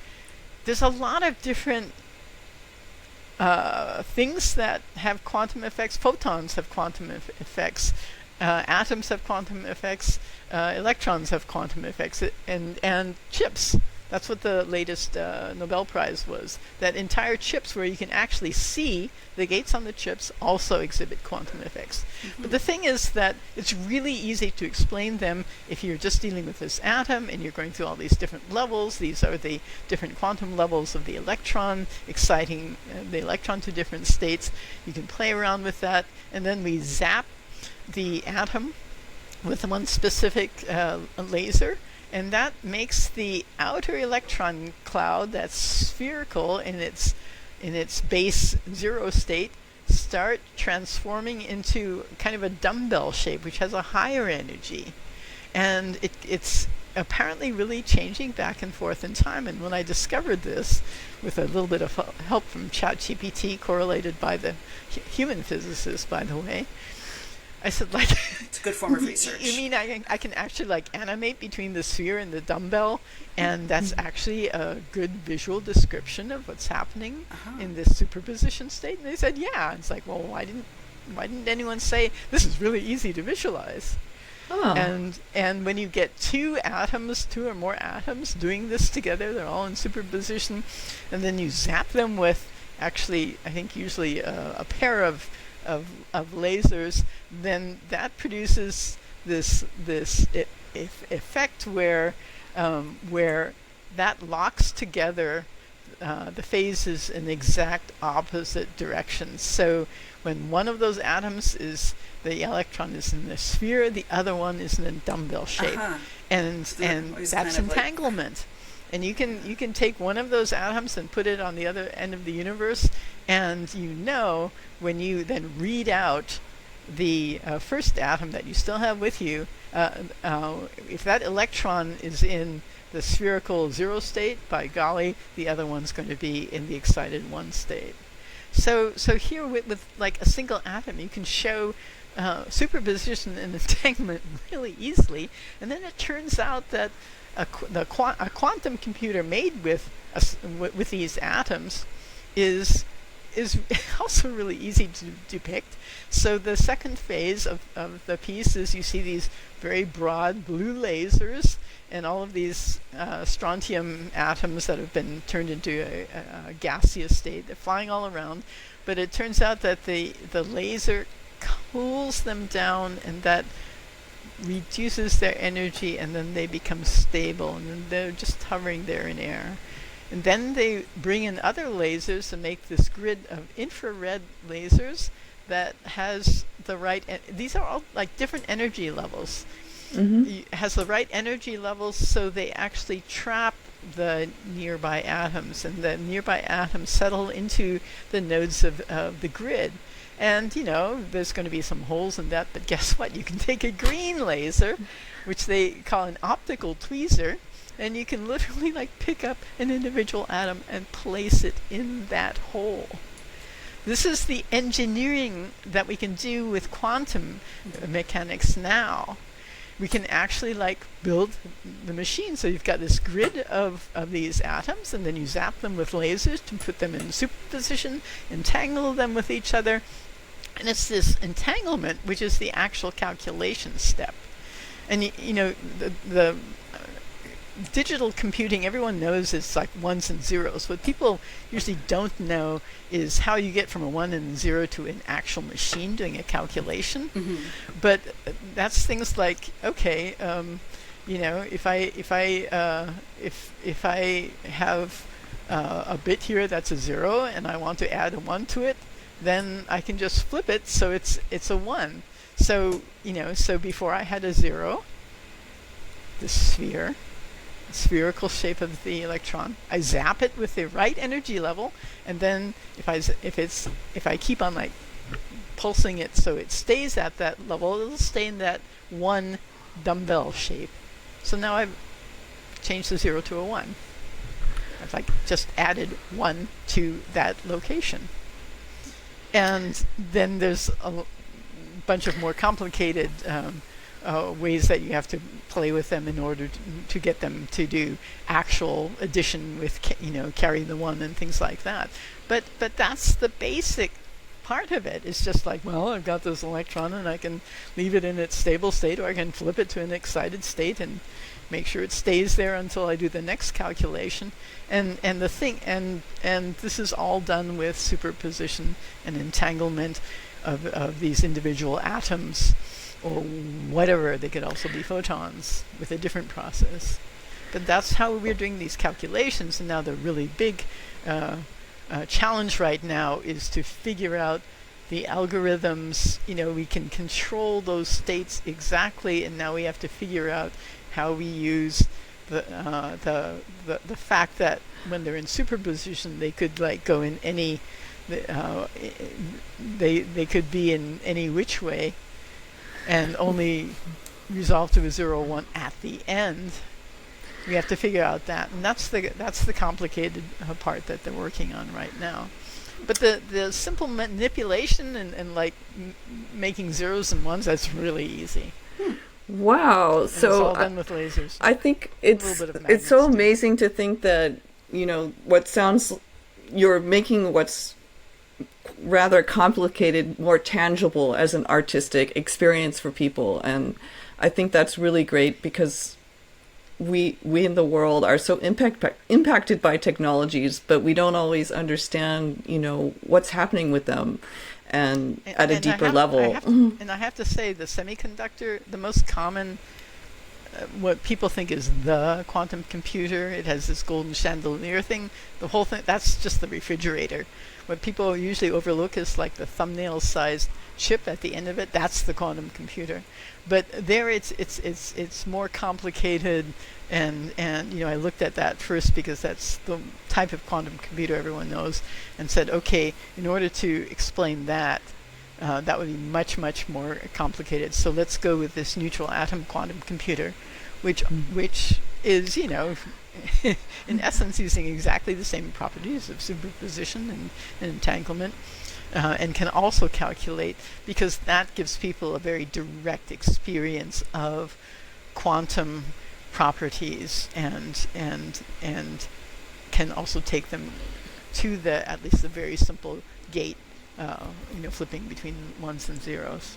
there's a lot of different things that have quantum effects. Photons have quantum effects. Atoms have quantum effects. Electrons have quantum effects. And chips. That's what the latest Nobel Prize was. That entire chips where you can actually see the gates on the chips also exhibit quantum effects. Mm-hmm. But the thing is that it's really easy to explain them if you're just dealing with this atom and you're going through all these different levels. These are the different quantum levels of the electron, exciting the electron to different states. You can play around with that, and then we zap the atom with one specific laser, and that makes the outer electron cloud that's spherical in its base zero state start transforming into kind of a dumbbell shape, which has a higher energy. And it's apparently really changing back and forth in time. And when I discovered this, with a little bit of help from ChatGPT, correlated by the human physicist, by the way, I said, like, it's a good form of research. You mean I can actually, like, animate between the sphere and the dumbbell, and that's actually a good visual description of what's happening in this superposition state? And they said, yeah. It's like, well, why didn't anyone say this is really easy to visualize? Oh. And when you get two or more atoms doing this together, they're all in superposition, and then you zap them with, actually, I think usually a pair of lasers, then that produces this effect where that locks together the phases in exact opposite directions. So when one of those atoms the electron is in the sphere, the other one is in a dumbbell shape, and that's entanglement. And you can take one of those atoms and put it on the other end of the universe, and when you then read out the first atom that you still have with you, if that electron is in the spherical 0 state, by golly, the other one's going to be in the excited 1 state. So here with like a single atom, you can show superposition and entanglement really easily, and then it turns out that a quantum computer made with these atoms is also really easy to depict. So the second phase of the piece is you see these very broad blue lasers and all of these strontium atoms that have been turned into a gaseous state. They're flying all around, but it turns out that the laser cools them down, and that reduces their energy, and then they become stable, and then they're just hovering there in air. And then they bring in other lasers to make this grid of infrared lasers that has the right these are all like different energy levels. Has the right energy levels, so they actually trap the nearby atoms, and the nearby atoms settle into the nodes of the grid. And there's going to be some holes in that, but guess what? You can take a green laser, which they call an optical tweezer, and you can literally like pick up an individual atom and place it in that hole. This is the engineering that we can do with quantum mechanics now. We can actually like build the machine. So you've got this grid of these atoms, and then you zap them with lasers to put them in superposition, entangle them with each other. And it's this entanglement which is the actual calculation step. And the digital computing, everyone knows it's like ones and zeros. What people usually don't know is how you get from a 1 and a 0 to an actual machine doing a calculation. But that's things like, okay, if I have a bit here that's a 0 and I want to add a 1 to it, then I can just flip it so it's a 1. So so before I had a 0, the spherical shape of the electron, I zap it with the right energy level, and then if I keep on like pulsing it so it stays at that level, it'll stay in that 1 dumbbell shape. So now I've changed the 0 to a 1. I've like just added 1 to that location. And then there's a bunch of more complicated ways that you have to play with them in order to get them to do actual addition with carry the 1 and things like that. But that's the basic part of it. It's just like, well, I've got this electron and I can leave it in its stable state, or I can flip it to an excited state and make sure it stays there until I do the next calculation. And this is all done with superposition and entanglement of these individual atoms, or whatever. They could also be photons with a different process. But that's how we're doing these calculations. And now the really big challenge right now is to figure out the algorithms. We can control those states exactly, and now we have to figure out how we use the fact that when they're in superposition, they could like go in any they could be in any which way, and only resolve to a 0 or 1 at the end. We have to figure out that, and that's the complicated part that they're working on right now. But the simple manipulation and like making zeros and ones, that's really easy. Wow! And So it's all done with lasers. I think it's so amazing to think that, you know, you're making what's rather complicated more tangible as an artistic experience for people, and I think that's really great because we in the world are so impacted by technologies, but we don't always understand, you know, what's happening with them, and at a deeper level. And I have to say, the semiconductor, the most common, what people think is the quantum computer, it has this golden chandelier thing. The whole thing, that's just the refrigerator. What people usually overlook is like the thumbnail-sized chip at the end of it. That's the quantum computer. But there, it's more complicated, and you know, I looked at that first because that's the type of quantum computer everyone knows, and said, okay, in order to explain that, that would be much more complicated. So let's go with this neutral atom quantum computer, which is, you know, in essence using exactly the same properties of superposition and entanglement. And can also calculate, because that gives people a very direct experience of quantum properties, and can also take them to at least the very simple gate, you know, flipping between ones and zeros.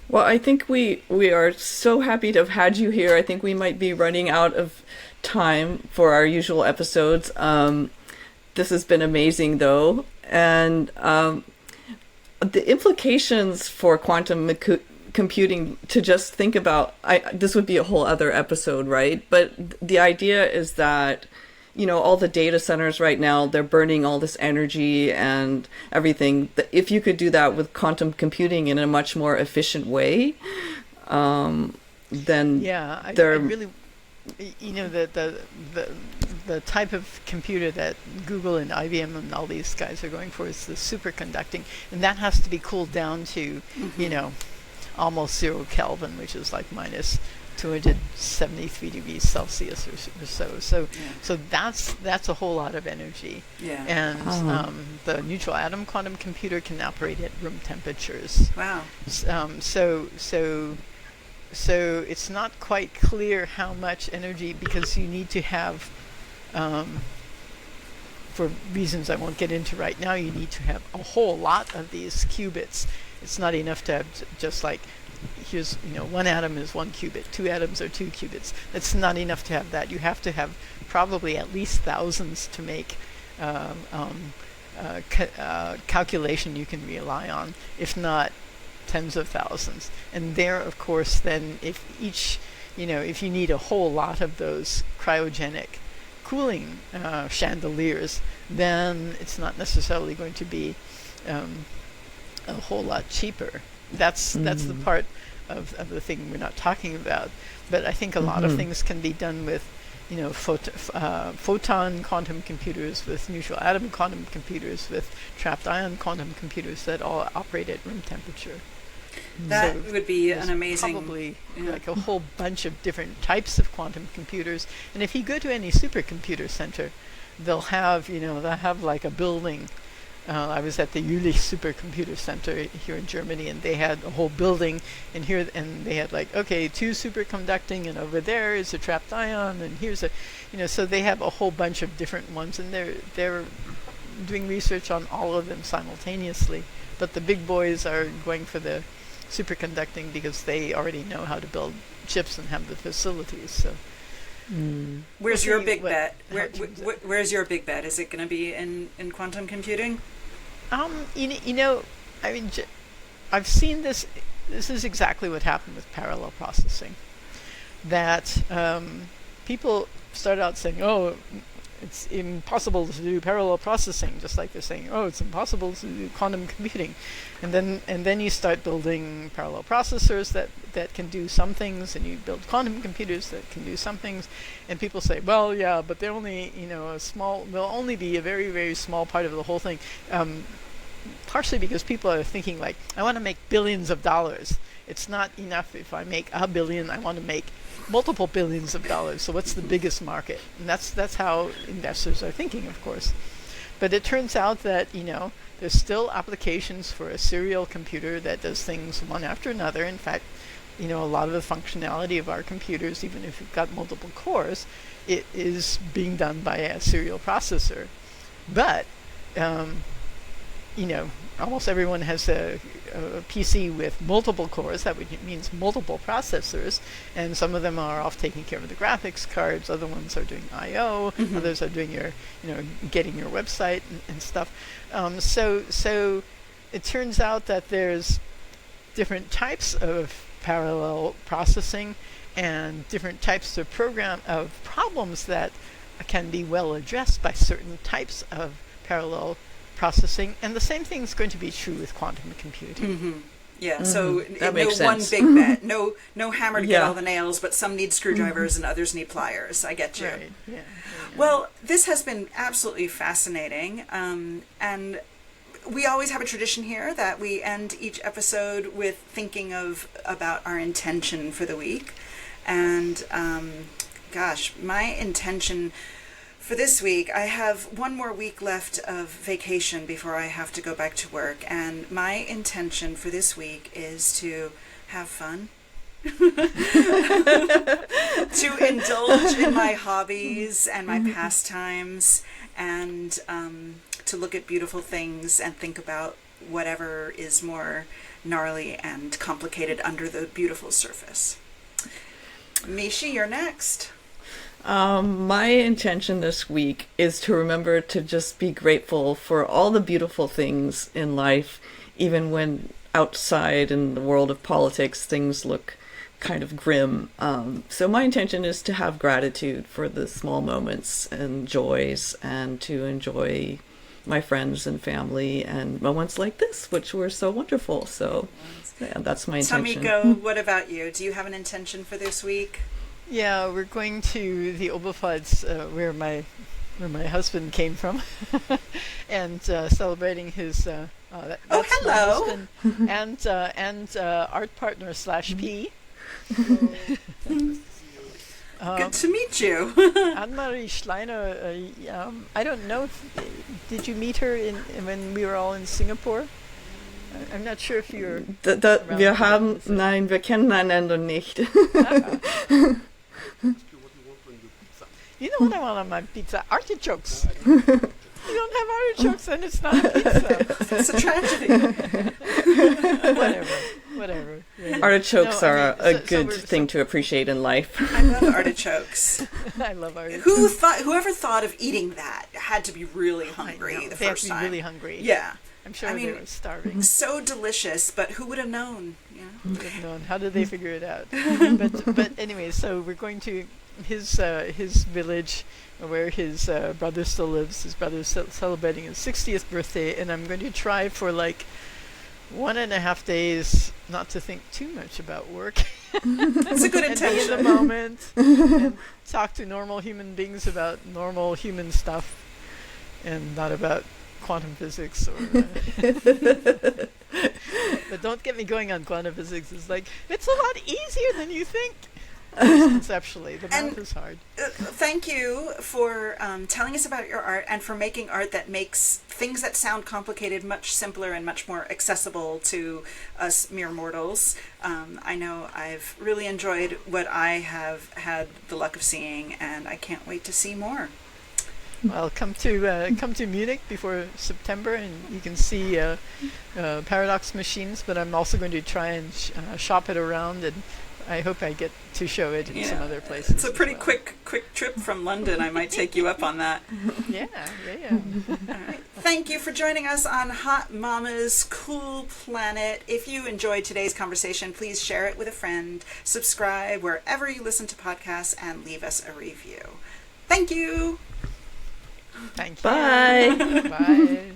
Well, I think we are so happy to have had you here. I think we might be running out of time for our usual episodes. This has been amazing, though. And the implications for quantum computing, to just think about, this would be a whole other episode, right? But the idea is that, you know, all the data centers right now, they're burning all this energy and everything. If you could do that with quantum computing in a much more efficient way, then yeah, I really, you know, the type of computer that Google and IBM and all these guys are going for is the superconducting, and that has to be cooled down to, you know, almost 0 Kelvin, which is like minus 273 degrees Celsius or so. So that's a whole lot of energy. Yeah. And the neutral atom quantum computer can operate at room temperatures. Wow. So it's not quite clear how much energy, because you need to have, for reasons I won't get into right now, you need to have a whole lot of these qubits. It's not enough to have just like, here's, you know, 1 atom is 1 qubit, 2 atoms are 2 qubits. It's not enough to have that. You have to have probably at least thousands to make calculation you can rely on, if not tens of thousands. And there, of course, then if each, you know, if you need a whole lot of those cryogenic cooling chandeliers, then it's not necessarily going to be a whole lot cheaper. That's the part of the thing we're not talking about. But I think a lot of things can be done with, you know, photon quantum computers, with neutral atom quantum computers, with trapped ion quantum computers that all operate at room temperature. That So would be there's an amazing... probably yeah. like a whole bunch of different types of quantum computers. And if you go to any supercomputer center, they'll have like a building. I was at the Jülich Supercomputer Center here in Germany, and they had a whole building, and they had like, okay, 2 superconducting, and over there is a trapped ion, and here's a, you know, so they have a whole bunch of different ones, and they're doing research on all of them simultaneously. But the big boys are going for the superconducting because they already know how to build chips and have the facilities. So. Where's your big bet? Where's your big bet? Is it going to be in quantum computing? You know, I mean, I've seen this. This is exactly what happened with parallel processing. That people start out saying, "Oh, it's impossible to do parallel processing, just like they're saying, oh, it's impossible to do quantum computing. And then you start building parallel processors that can do some things, and you build quantum computers that can do some things, and people say, well, yeah, but they're only, they'll only be a very, very small part of the whole thing. Partially because people are thinking like, I want to make billions of dollars. It's not enough if I make $1 billion, I want to make multiple billions of dollars. So what's the biggest market? And that's how investors are thinking, of course. But it turns out that, there's still applications for a serial computer that does things one after another. In fact, a lot of the functionality of our computers, even if you've got multiple cores, it is being done by a serial processor. But almost everyone has a PC with multiple cores. That means multiple processors, and some of them are off taking care of the graphics cards. Other ones are doing I/O. Mm-hmm. Others are doing getting your website and stuff. So it turns out that there's different types of parallel processing and different types of problems that can be well addressed by certain types of parallel processing, and the same thing is going to be true with quantum computing. Mm-hmm. Yeah, so That makes one sense. big bet, no hammer to get Yeah. all the nails, but some need screwdrivers and others need pliers. I get you. Right. Yeah. Well, this has been absolutely fascinating, and we always have a tradition here that we end each episode with thinking about our intention for the week. And my intention for this week, I have one more week left of vacation before I have to go back to work, and my intention for this week is to have fun. To indulge in my hobbies and my pastimes, and to look at beautiful things and think about whatever is more gnarly and complicated under the beautiful surface. Mishi, you're next. My intention this week is to remember to just be grateful for all the beautiful things in life, even when outside in the world of politics things look kind of grim. So my intention is to have gratitude for the small moments and joys, and to enjoy my friends and family and moments like this, which were so wonderful. So yeah, that's my intention. Tamiko, what about you? Do you have an intention for this week? Yeah, we're going to the Oberpfalz, where my husband came from, and celebrating his that's hello. my husband, and art partner / P. Good to meet you. Anne-Marie Schleiner. I don't know. Did you meet her when we were all in Singapore? I'm not sure if you're. Nein, wir kennen einander nicht. You know what I want on my pizza? Artichokes. You don't have artichokes, and it's not a pizza. It's a tragedy. Whatever. Yeah. Artichokes are a so good thing to appreciate in life. I love artichokes. I love artichokes. Whoever thought of eating that had to be really hungry the they have first to be time. really hungry. Yeah. I'm sure they were starving. So delicious, but who would have known? Who would have known? How did they figure it out? but anyway, so we're going to his village where his brother still lives. His brother's celebrating his 60th birthday, and I'm going to try for like 1.5 days not to think too much about work. That's a good intention. And be in the moment and talk to normal human beings about normal human stuff, and not about quantum physics but don't get me going on quantum physics. It's like, it's a lot easier than you think. Conceptually, the math is hard. Thank you for telling us about your art, and for making art that makes things that sound complicated much simpler and much more accessible to us mere mortals. I know I've really enjoyed what I have had the luck of seeing, and I can't wait to see more. Well, come to Munich before September, and you can see Paradox machines. But I'm also going to try and shop it around, and I hope I get to show it in some other places. It's a pretty quick trip from London. I might take you up on that. Yeah. All right. Thank you for joining us on Hot Mama's Cool Planet. If you enjoyed today's conversation, please share it with a friend, subscribe wherever you listen to podcasts, and leave us a review. Thank you. Thank you. Bye. Bye.